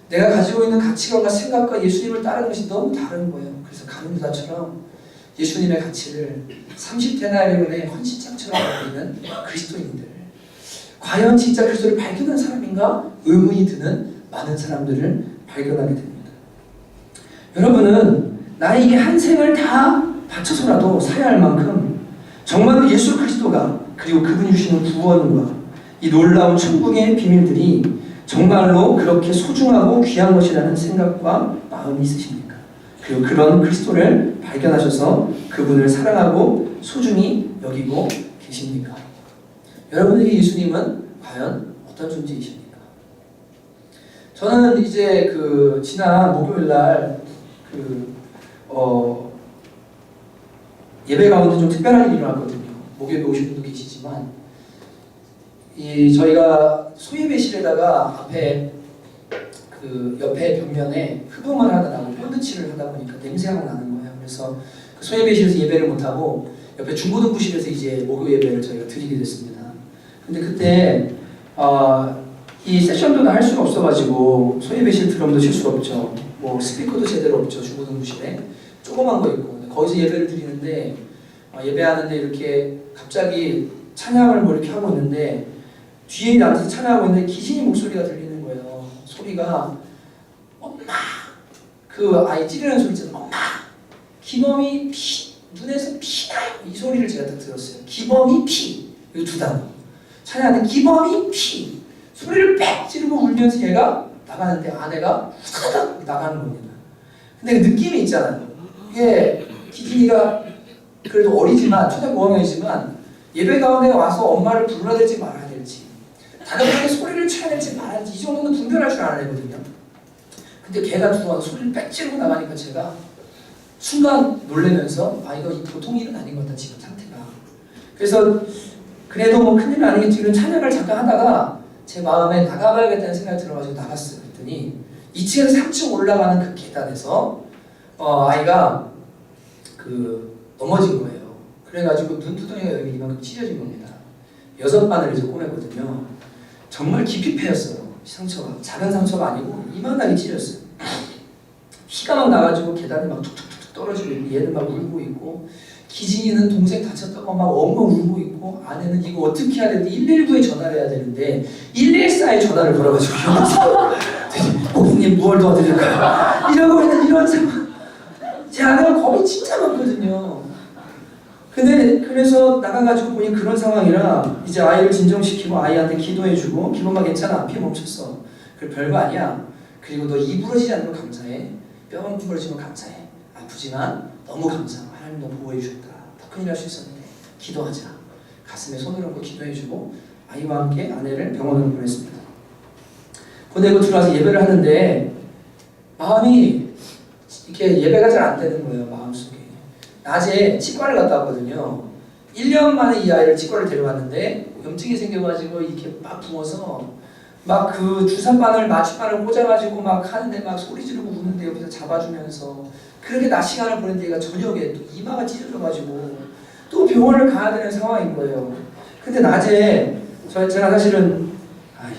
[SPEAKER 1] 내가 가지고 있는 가치관과 생각과 예수님을 따르는 것이 너무 다른 거예요. 그래서 가룟 유다처럼 예수님의 가치를 30데나리온의 헌신장처럼 여기는 그리스도인들, 과연 진짜 그리스도를 발견한 사람인가 의문이 드는 많은 사람들을 발견하게 됩니다. 여러분은 나에게 한 생을 다 바쳐서라도 사야 할 만큼 정말 예수 그리스도가 그리고 그분이 주시는 구원과 이 놀라운 천국의 비밀들이 정말로 그렇게 소중하고 귀한 것이라는 생각과 마음이 있으십니까? 그리고 그런 그리스도를 발견하셔서 그분을 사랑하고 소중히 여기고 계십니까? 여러분에게 예수님은 과연 어떤 존재이십니까? 저는 이제 지난 목요일날 예배 가운데 좀 특별한 일이 일어났거든요. 목요일에 오신 분도 계시지만 저희가 소예배실에다가 앞에 옆에 벽면에 흡음을 하느라고 본드칠을 하다 보니까 냄새가 나는 거예요. 그래서 소예배실에서 예배를 못하고 옆에 중고등부실에서 이제 목요 예배를 저희가 드리게 됐습니다. 근데 그때 이 세션도는 할 수가 없어가지고 소예배실 드럼도 칠 수 없죠. 뭐 스피커도 제대로 없죠. 중고등부실에 조그만 거 있고 거기서 예배를 드리는데 예배하는데 이렇게 갑자기 찬양을 뭐 이렇게 하고 있는데 뒤에 앉아서 찬양하고 있는데 기진이 목소리가 들리는 거예요. 소리가 엄마 아이 찌르는 소리 있잖아요. 엄마 기범이 피 눈에서 피 나요. 이 소리를 제가 딱 들었어요. 기범이 피 이거 두 단어 찬양하는데 기범이 피 소리를 빽 찌르고 울면서 얘가 나가는데 아내가 후다닥 나가는 겁니다. 근데 그 느낌이 있잖아요. 이게 기진이가 그래도 어리지만 초등학교 5학년이지만 예배 가운데 와서 엄마를 불러야 될지 말아야 될지 다급하게 소리를 쳐야 될지 말아야 될지 이 정도는 분별할 줄 알아야 되거든요. 근데 걔가 들어와서 소리를 빽 지르고 나가니까 제가 순간 놀라면서 이거 보통 일은 아닌 것 같다 지금 상태가. 그래서 그래도 뭐 큰일은 아니겠지 이런 찬양을 잠깐 하다가 제 마음에 나가봐야겠다는 생각이 들어가지고 나갔어요. 그랬더니 2층에서 3층 올라가는 그 계단에서 아이가 넘어진 거예요. 그래가지고 눈두덩이가 여기 이만큼 찢어진 겁니다. 6바늘을 이제 꼬맸거든요. 정말 깊이 패였어요. 상처가 작은 상처가 아니고 이만하게 찢었어요. 피가 막 나가지고 계단에 막 툭툭툭 떨어지고 있고 얘는 막 울고 있고 기진이는 동생 다쳤다고 막 엉엉 울고 있고 아내는 이거 어떻게 해야 되는데 119에 전화를 해야 되는데 114에 전화를 걸어가지고 고객님 무얼 도와드릴까요? 이러고 있는 이런 상황. 제 아내가 겁이 진짜 많거든요. 근데 그래서 나가가지고 보니 그런 상황이라 이제 아이를 진정시키고 아이한테 기도해주고 기범아 괜찮아 피 멈췄어 그래 별거 아니야 그리고 너 이 부러지지 않는 거 감사해 뼈만 부러지면 감사해 아프지만 너무 감사하고 하나님 너 보호해주셨다 더 큰일 날 수 있었는데 기도하자 가슴에 손을 얹고 기도해주고 아이와 함께 아내를 병원으로 보냈습니다. 보내고 들어와서 예배를 하는데 마음이 이렇게 예배가 잘 안 되는 거예요. 마음속에 낮에 치과를 갔다 왔거든요. 1년 만에 이 아이를 치과를 데려왔는데 염증이 생겨가지고 이렇게 막 부어서 막 주사바늘 마취바늘 꽂아가지고 막 하는데 막 소리 지르고 우는데 여기서 잡아주면서 그렇게 낮 시간을 보낸 데가 저녁에 또 이마가 찢어져가지고 또 병원을 가야 되는 상황인 거예요. 근데 낮에 제가 사실은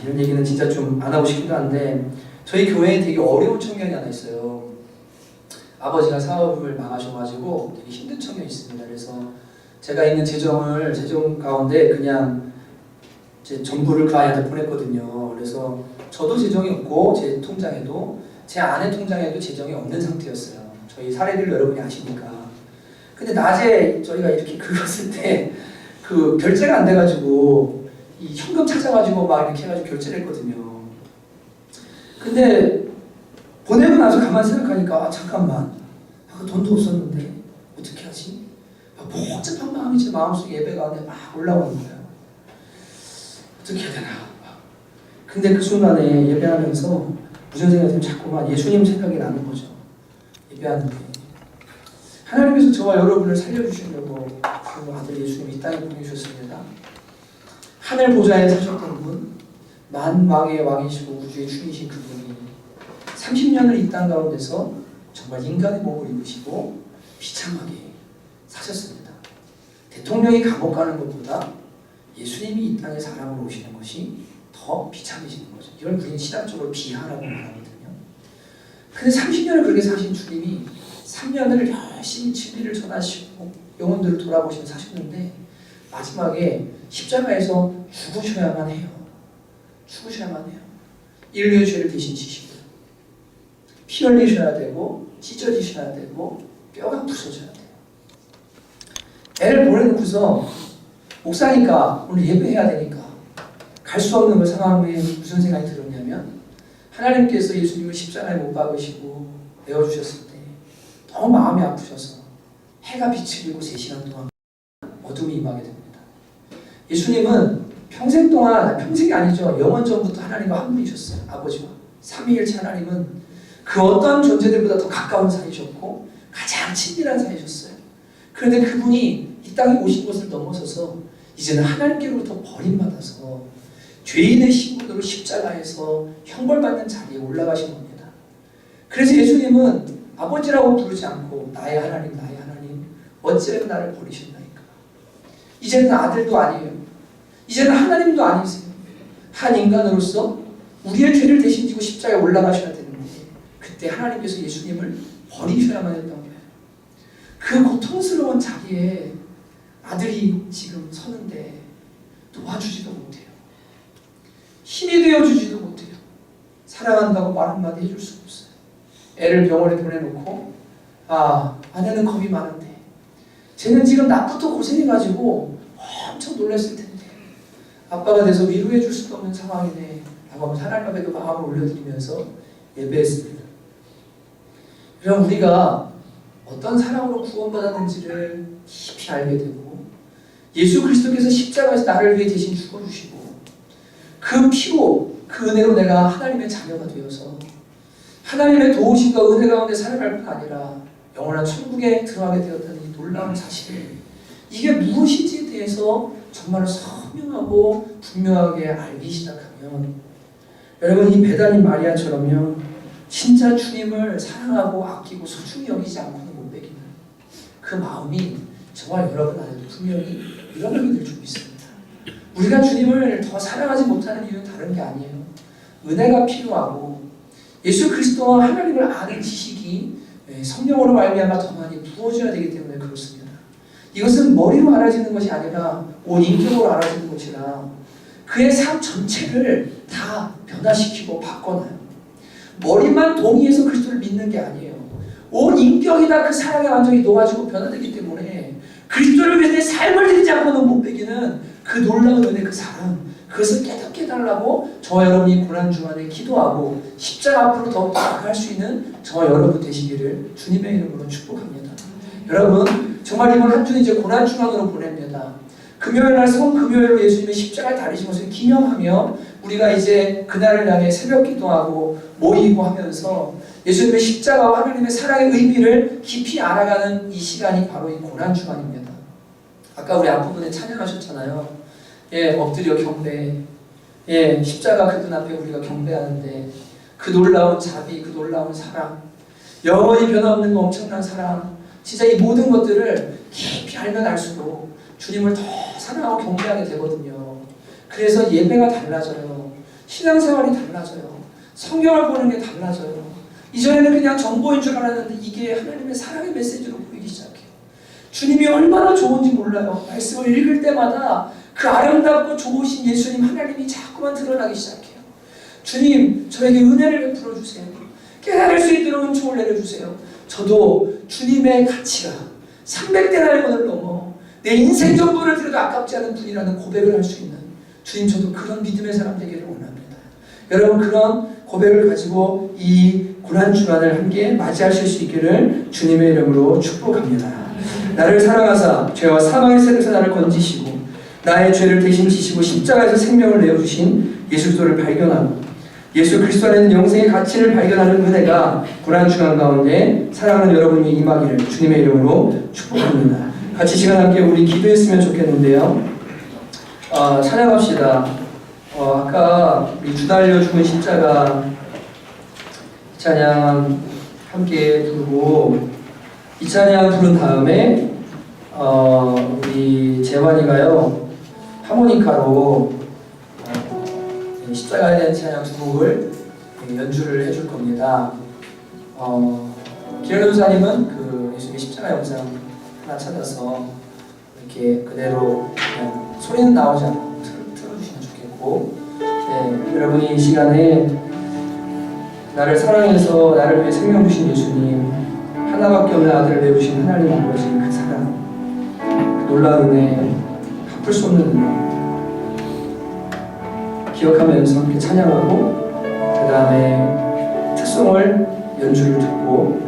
[SPEAKER 1] 이런 얘기는 진짜 좀 안 하고 싶기도 한데 저희 교회에 되게 어려운 청년이 하나 있어요. 아버지가 사업을 망하셔가지고 되게 힘든 청년이 있습니다. 그래서 제가 있는 재정 가운데 그냥 제 전부를 그 아이한테 보냈거든요. 그래서 저도 재정이 없고 제 통장에도 제 아내 통장에도 재정이 없는 상태였어요. 저희 사례들 여러분이 아시니까. 근데 낮에 저희가 이렇게 긁었을 때 결제가 안 돼가지고 이 현금 찾아가지고 막 이렇게 해가지고 결제를 했거든요. 근데 보내고 나서 가만 생각하니까 잠깐만 돈도 없었는데 어떻게 하지? 복잡한 마음이 제 마음속에 예배 가운데 막 올라오는 거예요. 어떻게 해야 되나? 근데 그 순간에 예배하면서 무슨 생각이 들면 자꾸만 예수님 생각이 나는 거죠. 예배하는데 하나님께서 저와 여러분을 살려주시려고 그 아들 예수님 이 땅에 보내주셨습니다. 하늘 보좌에 사셨던 분, 만왕의 왕이시고 우주의 주이신 그분이 30년을 이 땅 가운데서 정말 인간의 몸을 입으시고 비참하게 사셨습니다. 대통령이 감옥 가는 것보다 예수님이 이 땅에 사람으로 오시는 것이 더 비참해지는 거죠. 이걸 우리는 신학적으로 비하라고 말하거든요. 근데 30년을 그렇게 사신 주님이 3년을 열심히 진리를 전하시고 영혼들을 돌아보시며 사셨는데 마지막에 십자가에서 죽으셔야만 해요. 죽으셔야만 해요. 인류의 죄를 대신 지시고 피 흘리셔야 되고 찢어지셔야 되고 뼈가 부서져야 돼요.
[SPEAKER 2] 애를 보내놓고서 목사니까 오늘 예배해야 되니까 갈 수 없는 그 상황에 무슨 생각이 들었냐면 하나님께서 예수님을 십자가에 못 박으시고 내어주셨을 때 너무 마음이 아프셔서 해가 빛을 잃고 3시간 동안 어둠이 임하게 됩니다. 예수님은 평생 동안, 평생이 아니죠, 영원전부터 하나님과 한 분이셨어요. 아버지와 삼위일체 하나님은 그 어떤 존재들보다 더 가까운 사이셨고 가장 친밀한 사이셨어요. 그런데 그분이 이 땅에 오신 것을 넘어서서 이제는 하나님께로부터 버림받아서 죄인의 신분으로 십자가에서 형벌받는 자리에 올라가신 겁니다. 그래서 예수님은 아버지라고 부르지 않고 나의 하나님, 나의 하나님, 어찌하여 나를 버리셨나이까. 이제는 아들도 아니에요. 이제는 하나님도 아니세요. 한 인간으로서 우리의 죄를 대신 지고 십자가에 올라가셔야 되는데 그때 하나님께서 예수님을 버리셔야만 했던 거예요. 그 고통스러운 자리에 아들이 지금 서는데 도와주지도 못해요. 힘이 되어주지도 못해요. 사랑한다고 말 한마디 해줄 수 없어요. 애를 병원에 보내놓고 아내는 겁이 많은데 쟤는 지금 낮부터 고생해가지고 엄청 놀랐을 텐데 아빠가 돼서 위로해 줄 수도 없는 상황이네 라고 하면서 하나님 앞에 그 마음을 올려드리면서 예배했습니다. 그럼 우리가 어떤 사랑으로 구원받았는지를 깊이 알게 되고 예수 그리스도께서 십자가에서 나를 위해 대신 죽어주시고 그 피로 그 은혜로 내가 하나님의 자녀가 되어서 하나님의 도우심과 은혜 가운데 살아갈 뿐 아니라 영원한 천국에 들어가게 되었다는 이 놀라운 사실, 이게 무엇인지에 대해서 정말 선명하고 분명하게 알기 시작하면 여러분 이 베다니 마리아처럼요 진짜 주님을 사랑하고 아끼고 소중히 여기지 않고는 못 베기는 그 마음이 저와 여러분 안에도 분명히 일어나게 될 줄 믿습니다. 우리가 주님을 더 사랑하지 못하는 이유는 다른 게 아니에요. 은혜가 필요하고 예수 그리스도와 하나님을 아는 지식이 성령으로 말미암아 더 많이 부어져야 되기 때문에 그렇습니다. 이것은 머리로 알아지는 것이 아니라 온 인격으로 알아지는 것이라 그의 삶 전체를 다 변화시키고 바꿔놔요. 머리만 동의해서 그리스도를 믿는 게 아니에요. 온 인격이 다 그 사랑에 완전히 녹아지고 변화되기 때문에 그리스도를 위해 내 삶을 드리지 않고는 못 베기는 그 놀라운 은혜, 그 사랑, 그것을 깨닫게 해달라고 저와 여러분이 고난주간에 기도하고 십자가 앞으로 더욱 나아갈 수 있는 저와 여러분 되시기를 주님의 이름으로 축복합니다. 여러분 정말 이번 한 주는 이제 고난주간으로 보냅니다. 금요일날 성금요일로 예수님의 십자가에 달리신 것을 기념하며 우리가 이제 그날을 향해 새벽 기도하고 모이고 하면서 예수님의 십자가와 하나님의 사랑의 의미를 깊이 알아가는 이 시간이 바로 이 고난주간입니다. 아까 우리 앞부분에 찬양하셨잖아요. 엎드려 경배. 십자가 그분 앞에 우리가 경배하는데 그 놀라운 자비, 그 놀라운 사랑, 영원히 변함없는 그 엄청난 사랑, 진짜 이 모든 것들을 깊이 알면 알수록 주님을 더 사랑하고 경배하게 되거든요. 그래서 예배가 달라져요. 신앙생활이 달라져요. 성경을 보는 게 달라져요. 이전에는 그냥 정보인 줄 알았는데 이게 하나님의 사랑의 메시지로 보이기 시작해요. 주님이 얼마나 좋은지 몰라요. 말씀을 읽을 때마다 그 아름답고 좋으신 예수님 하나님이 자꾸만 드러나기 시작해요. 주님 저에게 은혜를 베풀어 주세요. 깨달을 수 있도록 은총을 내려주세요. 저도 주님의 가치가 300데나리온을 넘어 내 인생 전부를 드려도 아깝지 않은 분이라는 고백을 할 수 있는 주님 저도 그런 믿음의 사람 되기를 원합니다. 여러분 그런 고백을 가지고 이 고난주간을 함께 맞이하실 수 있기를 주님의 이름으로 축복합니다. 나를 사랑하사 죄와 사망의 세력에서 나를 건지시고 나의 죄를 대신 지시고 십자가에서 생명을 내어주신 예수 그리스도를 발견하고 예수 그리스도 안에 있는 영생의 가치를 발견하는 은혜가 고난주간 가운데 사랑하는 여러분이 임하기를 주님의 이름으로 축복합니다. 같이 시간 함께 우리 기도했으면 좋겠는데요. 찬양합시다. 아까 우리 주달려 죽은 십자가 찬양 함께 부르고 이 찬양 부른 다음에 우리 재환이가요 하모니카로 십자가에 대한 찬양 두 곡을 연주를 해줄 겁니다. 기련도사님은 그 예수님의 십자가 영상 하나 찾아서 이렇게 그대로 그냥 소리는 나오지 않고 틀어주시면 좋겠고, 여러분이 이 시간에 나를 사랑해서 나를 위해 생명 주신 예수님, 하나밖에 없는 아들을 내주신 하나님 아버지 그 사랑, 놀라운 은혜, 갚을 수 없는 은혜 기억하면서 함께 찬양하고 그 다음에 특송을 연주를 듣고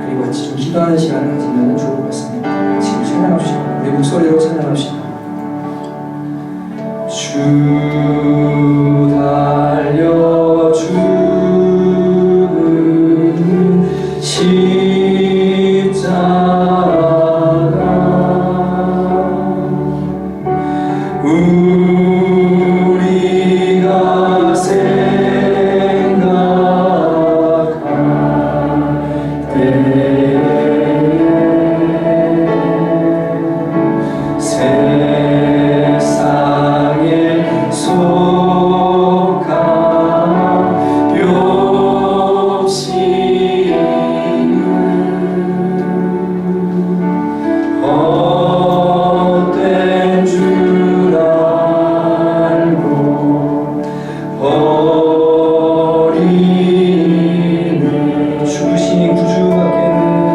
[SPEAKER 2] 그리고 같이 좀 기도하는 시간을 가지면 좋을 것 같습니다. 지금 찬양합시다. 우리 목소리로 찬양합시다. 주 달려주는 십자가 우리가 생각할 때 세상에 속한 욕심은 헛된 줄 알고 버리는 주신 구주밖에는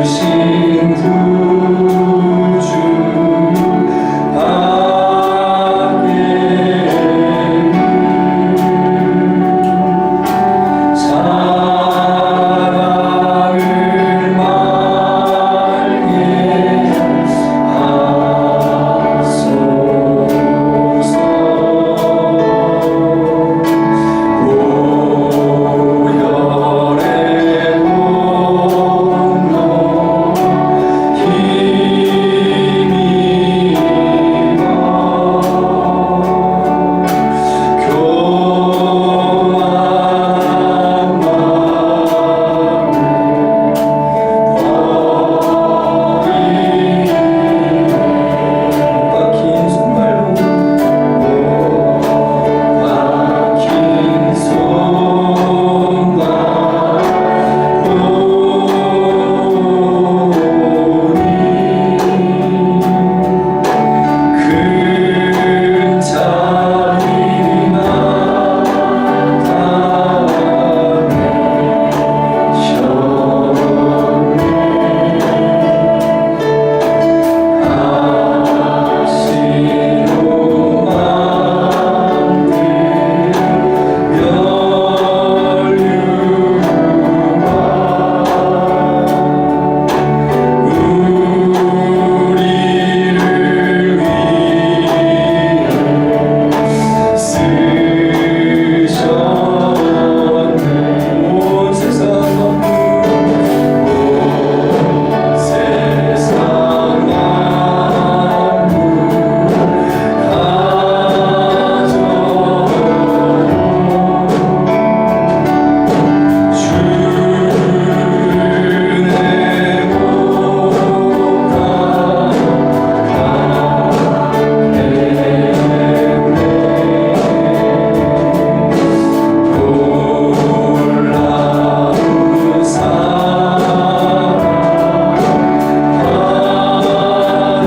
[SPEAKER 2] 주신 구주 밖에는 사랑을 말게 오열의 공로 힘입어 교만한 막힌 손발로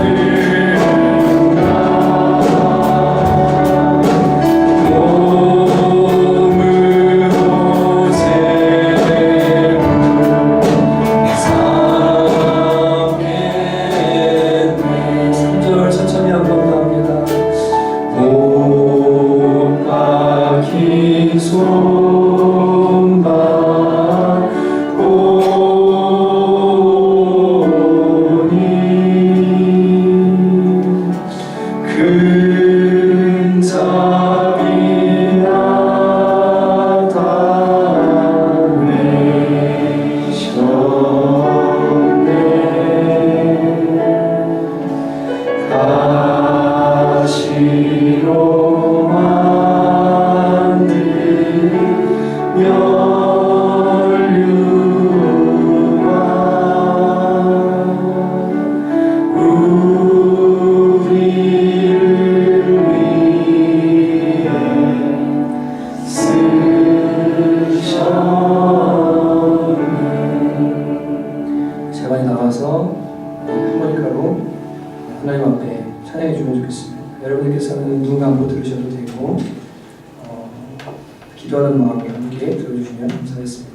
[SPEAKER 2] 막힌 손발 큰 자리나 천천히 한번 더 합니다. 못 막힌 손발 보니 큰 자비나 담으셨네 가시로 만든 면류관 우리를 위해 쓰셨네. 제발이 나가서 하모니카로 하나님 앞에 찬양해 주면 좋겠습니다. 여러분들께서는 눈 감고 들으셔도 되고 기도하는 마음으로 함께 들어주시면 감사하겠습니다.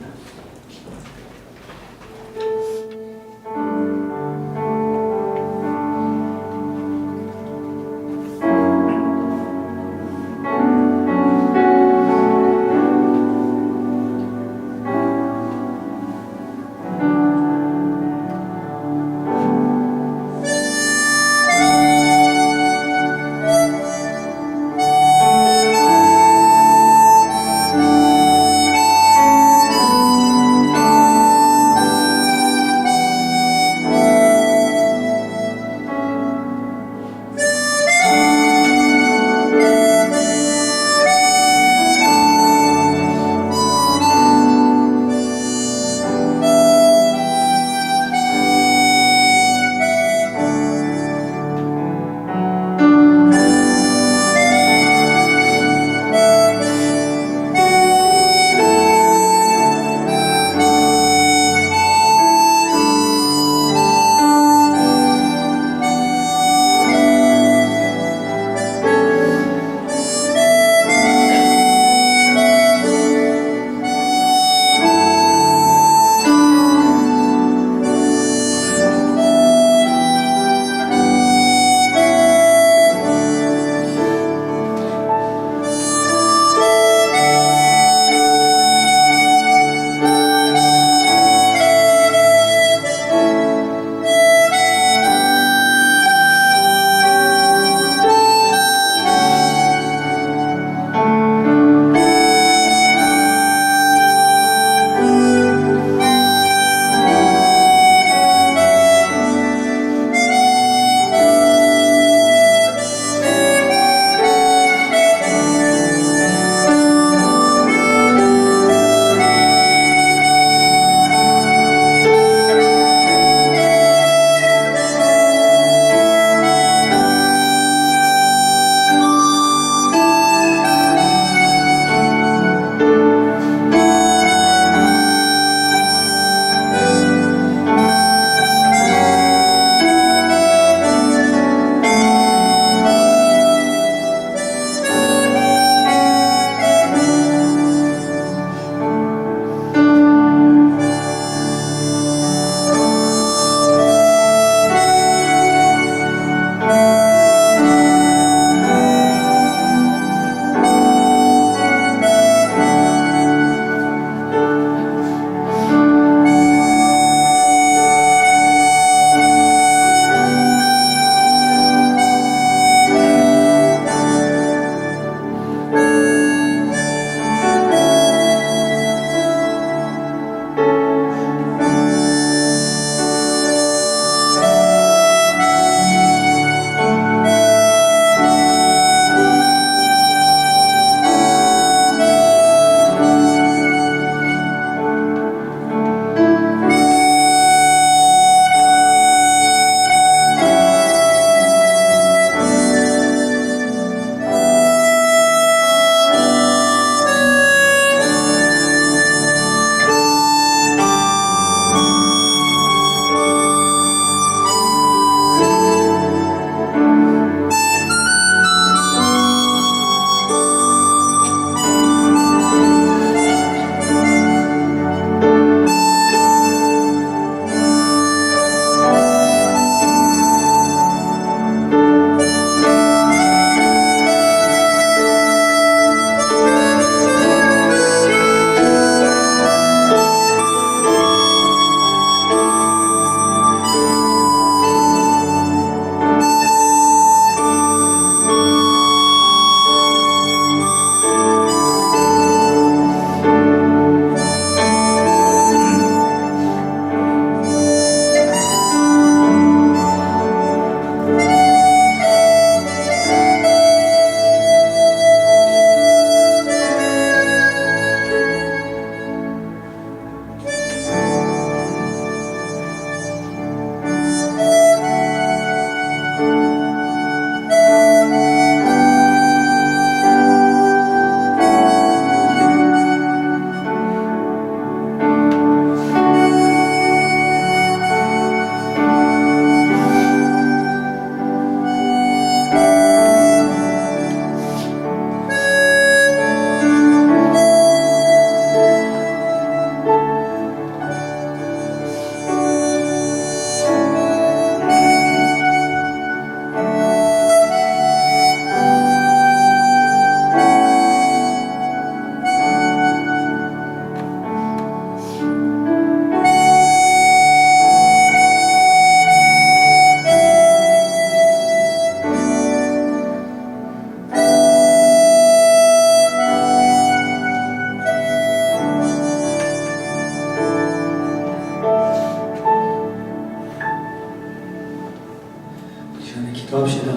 [SPEAKER 2] 시간에 기도합시다.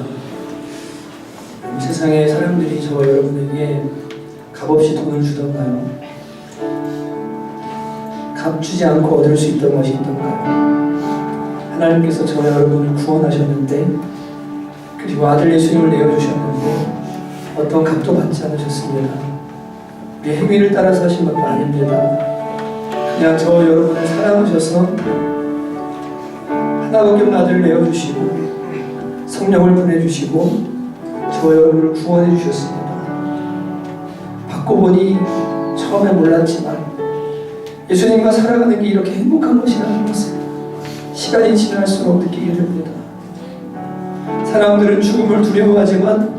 [SPEAKER 2] 세상의 사람들이 저와 여러분에게 값없이 돈을 주던가요? 값주지 않고 얻을 수 있던 것이 있던가요? 하나님께서 저와 여러분을 구원하셨는데, 그리고 아들 예수님을 내어주셨는데 어떤 값도 받지 않으셨습니다. 우리 행위를 따라서 하신 것도 아닙니다. 그냥 저와 여러분을 사랑하셔서 하나밖에 없는 아들을 내어주시고 성령을 보내주시고 저와 여러분을 구원해 주셨습니다. 받고 보니 처음에 몰랐지만 예수님과 살아가는 게 이렇게 행복한 것이라는 것을 시간이 지날수록 느끼게 됩니다. 사람들은 죽음을 두려워하지만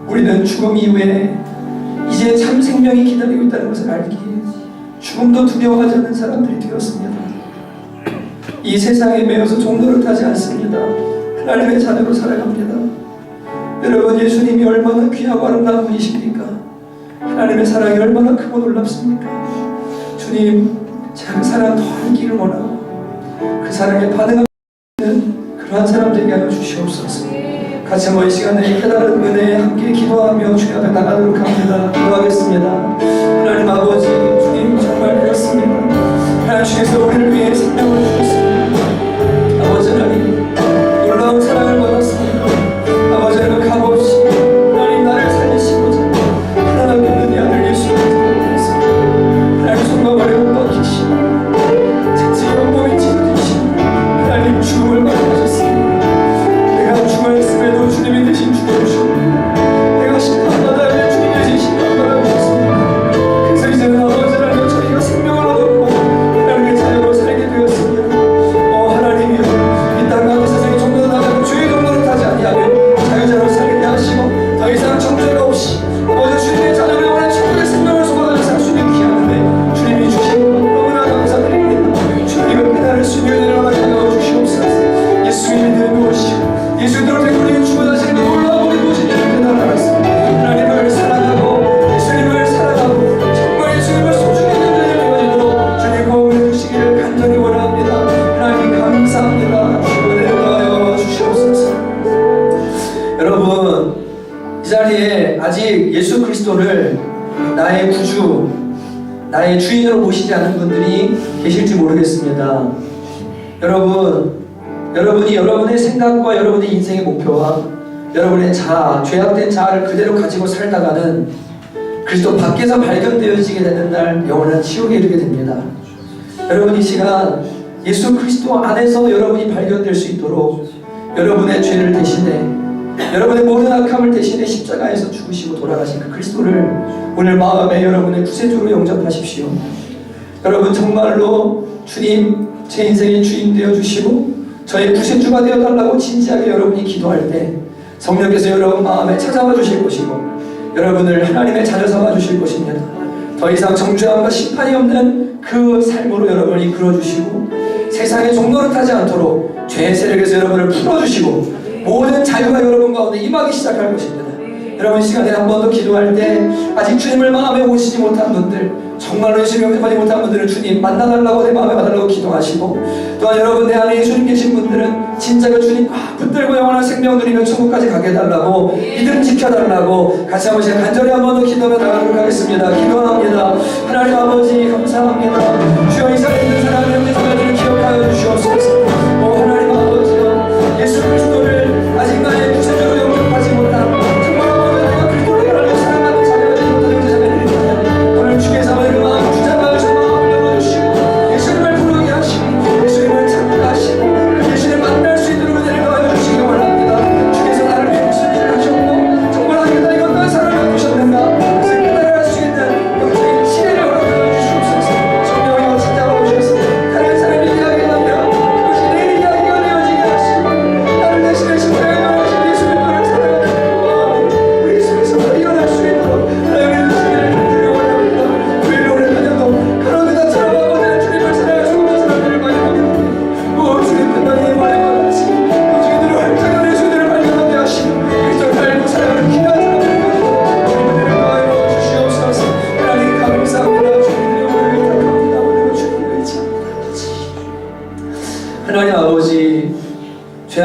[SPEAKER 2] 우리는 죽음 이후에 이제 참 생명이 기다리고 있다는 것을 알기에 죽음도 두려워하지 않는 사람들이 되었습니다. 이 세상에 매여서 종노릇하지 않습니다. 하나님의 자녀로 살아갑니다. 여러분, 예수님이 얼마나 귀하고 아름다운 분이십니까? 하나님의 사랑이 얼마나 크고 놀랍습니까? 주님, 제가 그 사랑 더 알기를 원하고 그 사랑에 반응하는 그러한 사람들에게 하여 주시옵소서. 같이 한번 이 시간에 깨달은 은혜에 함께 기도하며 주님 앞에 나가도록 합니다. 기도하겠습니다. 하나님 아버지, 주님 정말 그렇습니다. 하나님 주께서 우리를 위해 생명을 주셨습니다. 아버지 하나님, 놀라운 사랑을 받았습니다. 아버지 하나님, 값없이 하나님 나를 살리시고자 하나님 없는 이 아들 예수님을 보냈습니다. 하나님 정말 어려운 벗기시고 채찍 온몸이 찢어지시고 하나님 죽음을 맞이하셨습니다. 내가 죽어있음에도 주님이 대신 죽어주시고 내가 심판받아야 주님 대신 심판받아주셨습니다. 그래서 이제는 아버지 하나님 저희가 생명을 얻었고 하나님의 자유로 살게 되었습니다. 하나님이여, 이 땅 가운데 세상에 종로로 나가고 죄의 종로로 타지 아니하며 자유자로 살게 하시고 더 이상 정죄가 없이 아버지 주님의 자녀를 원해 천국의 생명을 소망하는 살 수 있는 귀한데 주님이 주신 것 너무나 감사드립니다. 주님을 깨달을 수 있는 은혜를 하여 주시옵소서. 예수님이 늘 무엇이고 예수님으로 우리가 주문하시는 그 놀라운 우리 무엇인지 깨달아 알았습니다. 하나님을 사랑하고 예수님을 사랑하고 정말 예수님을 소중히 여기는 되어지도록 주님 공을 주시기를 간절히 원합니다. 하나님 감사합니다. 은혜하여 주시옵소서. 여러분, 이 자리에 아직 예수 그리스도를 나의 구주, 나의 주인으로 모시지 않은 분들이 계실지 모르겠습니다. 여러분이 여러분의 생각과 여러분의 인생의 목표와 여러분의 자아, 죄악된 자아를 그대로 가지고 살다가는 그리스도 밖에서 발견되어지게 되는 날 영원한 지옥에 이르게 됩니다. 여러분, 이 시간 예수 그리스도 안에서 여러분이 발견될 수 있도록 여러분의 죄를 대신해, 여러분의 모든 악함을 대신해 십자가에서 죽으시고 돌아가신 그 그리스도를 오늘 마음에 여러분의 구세주로 영접하십시오. 여러분, 정말로 주님, 제 인생의 주인 되어주시고 저의 구세주가 되어달라고 진지하게 여러분이 기도할 때 성령께서 여러분 마음에 찾아와 주실 것이고 여러분을 하나님의 자녀 삼아 주실 것입니다. 더 이상 정죄함과 심판이 없는 그 삶으로 여러분을 이끌어 주시고 세상에 종노릇하지 않도록 죄의 세력에서 여러분을 풀어주시고 모든 자유가 여러분 가운데 임하기 시작할 것입니다. 여러분, 이 시간에 한 번 더 기도할 때 아직 주님을 마음에 오시지 못한 분들, 정말로 예수님 영접하지 못한 분들은 주님 만나달라고 내 마음에 와달라고 기도하시고, 또한 여러분 내 안에 예수님 계신 분들은 진짜로 주님 붙들고 영원한 생명 누리며 천국까지 가게 해달라고, 믿음 지켜달라고 같이 한 번씩 간절히 한 번 더 기도하며 나가도록 하겠습니다. 기도합니다. 하나님 아버지 감사합니다. 주여, 이 자리에 있는 사람의 자녀들을 기억하여 주시옵소서. 하나님 아버지요, 예수 그리스도를 아직 나의 구세주로 영접하지 못한 정말 아버지 내가 그리스도를 하나님 사랑하는 자녀가 되지 못한 형제자매들입니다. 오늘 주께서 그 마음 주장하셔서 마음을 열어주시고 예수님을 부르게 하시고 예수님을 찾게 하시고 그 예수님을 만날 수 있도록 은혜를 더하여 주시기 원합니다. 주께서 나를 위해 무슨 일을 하셨고 정말 하겠다 이건 어떤 사랑을 주셨는가 그것을 깨달을 수 있는 영적인 지혜를 허락하여 주시옵소서. 성령이여 찾아와 주셔서 다른 사람이 이야기가 아니라 그것이 내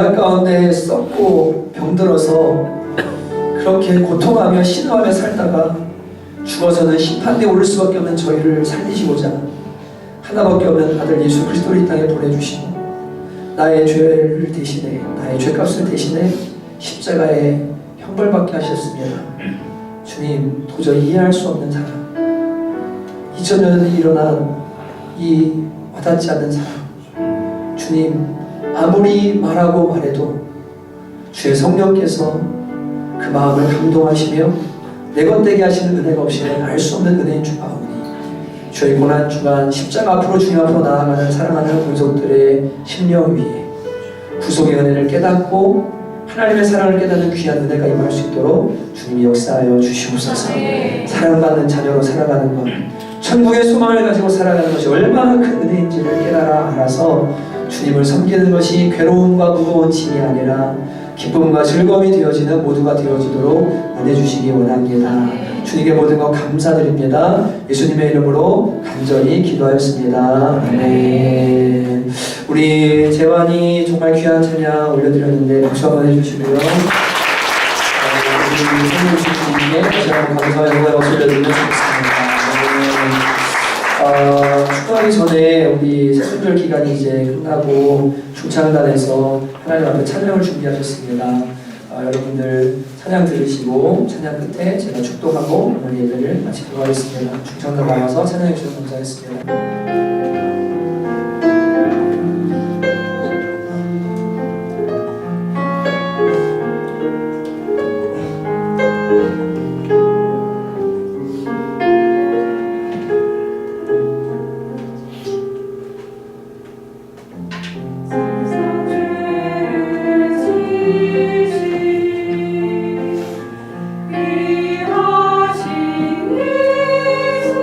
[SPEAKER 2] 고난 가운데 썩고 병들어서 그렇게 고통하며 신음하며 살다가 죽어서는 심판대에 오를 수밖에 없는 저희를 살리시고자 하나밖에 없는 아들 예수 그리스도를 이 땅에 보내주시고 나의 죄를 대신해 나의 죄값을 대신해 십자가에 형벌받게 하셨습니다. 주님, 도저히 이해할 수 없는 사랑, 2000년 전에 일어난 이 와닿지 않는 사랑, 주님, 아무리 말하고 말해도 주의 성령께서 그 마음을 감동하시며 내것되게 하시는 은혜가 없이는 알 수 없는 은혜인 줄 아오니 주의 고난 주간 십자가 앞으로 주님 앞으로 나아가는 사랑하는 본속들의 심령 위에 구속의 은혜를 깨닫고 하나님의 사랑을 깨닫는 귀한 은혜가 임할 수 있도록 주님이 역사하여 주시옵소서. 사랑받는 자녀로 살아가는 것, 천국의 소망을 가지고 살아가는 것이 얼마나 큰 은혜인지를 깨달아 알아서 주님을 섬기는 것이 괴로움과 무거운 짐이 아니라 기쁨과 즐거움이 되어지는 모두가 되어지도록 은혜 주시기 원합니다. 주님께 모든 것 감사드립니다. 예수님의 이름으로 간절히 기도하였습니다. 아멘. 우리 재환이 정말 귀한 찬양 올려드렸는데 박수 한번 해주시고요. 우리 선생님 주님께 다시 한번 감사의 박수 올려드리면 좋겠습니다. 축하하기 전에 우리 새순절 기간이 이제 끝나고 중창단에서 하나님 앞에 찬양을 준비하셨습니다. 여러분들 찬양 들으시고 찬양 끝에 제가 축도하고 오늘 예배를 마치도록 하겠습니다. 중창단 나와서 찬양해 주셔서 감사했습니다.
[SPEAKER 3] 위하신 예수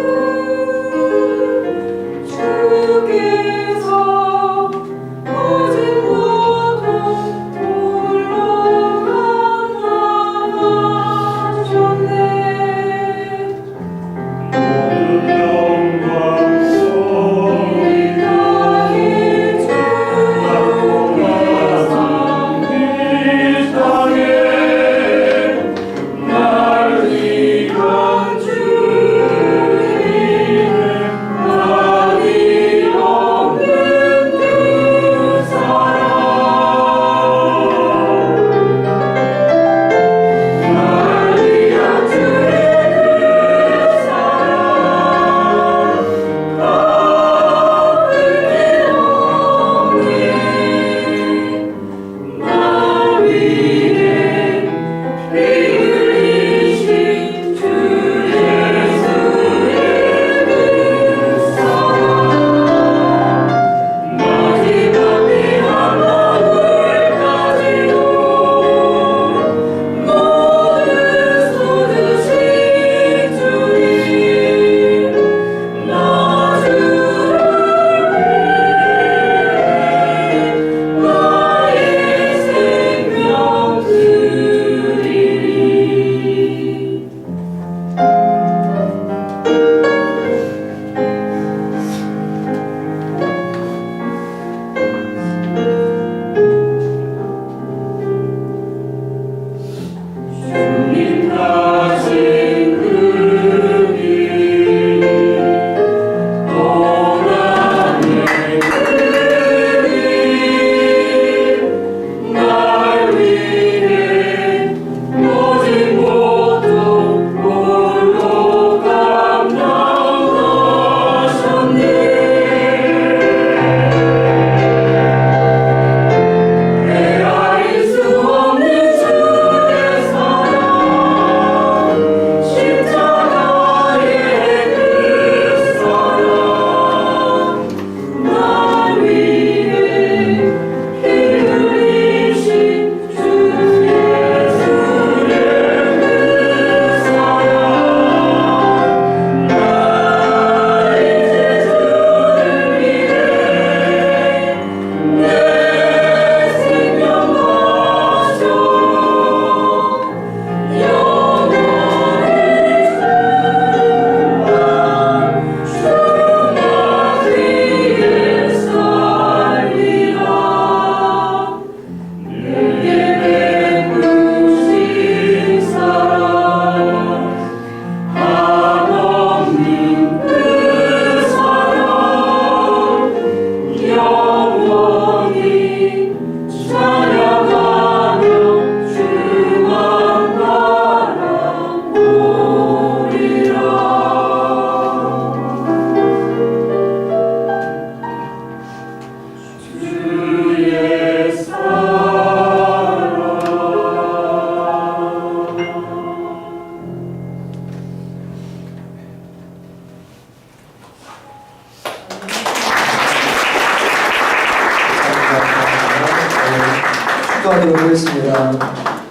[SPEAKER 1] 기도하도록 하겠습니다.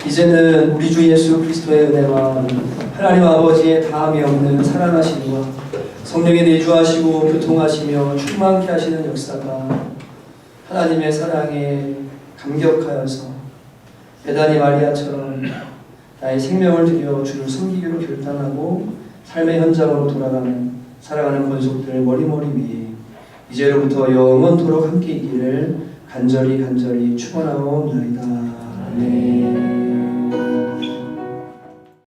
[SPEAKER 1] 이제는 우리 주 예수 그리스도의 은혜와 하나님 아버지의 다함이 없는 사랑하심과 성령의 내주하시고 교통하시며 충만케 하시는 역사가 하나님의 사랑에 감격하여서 베다니 마리아처럼 나의 생명을 들여 주를 섬기기로 결단하고 삶의 현장으로 돌아가는 살아가는 권속들 머리머리 위에 이제로부터 영원토록 함께 있기를 간절히 축원하옵나이다. 아멘.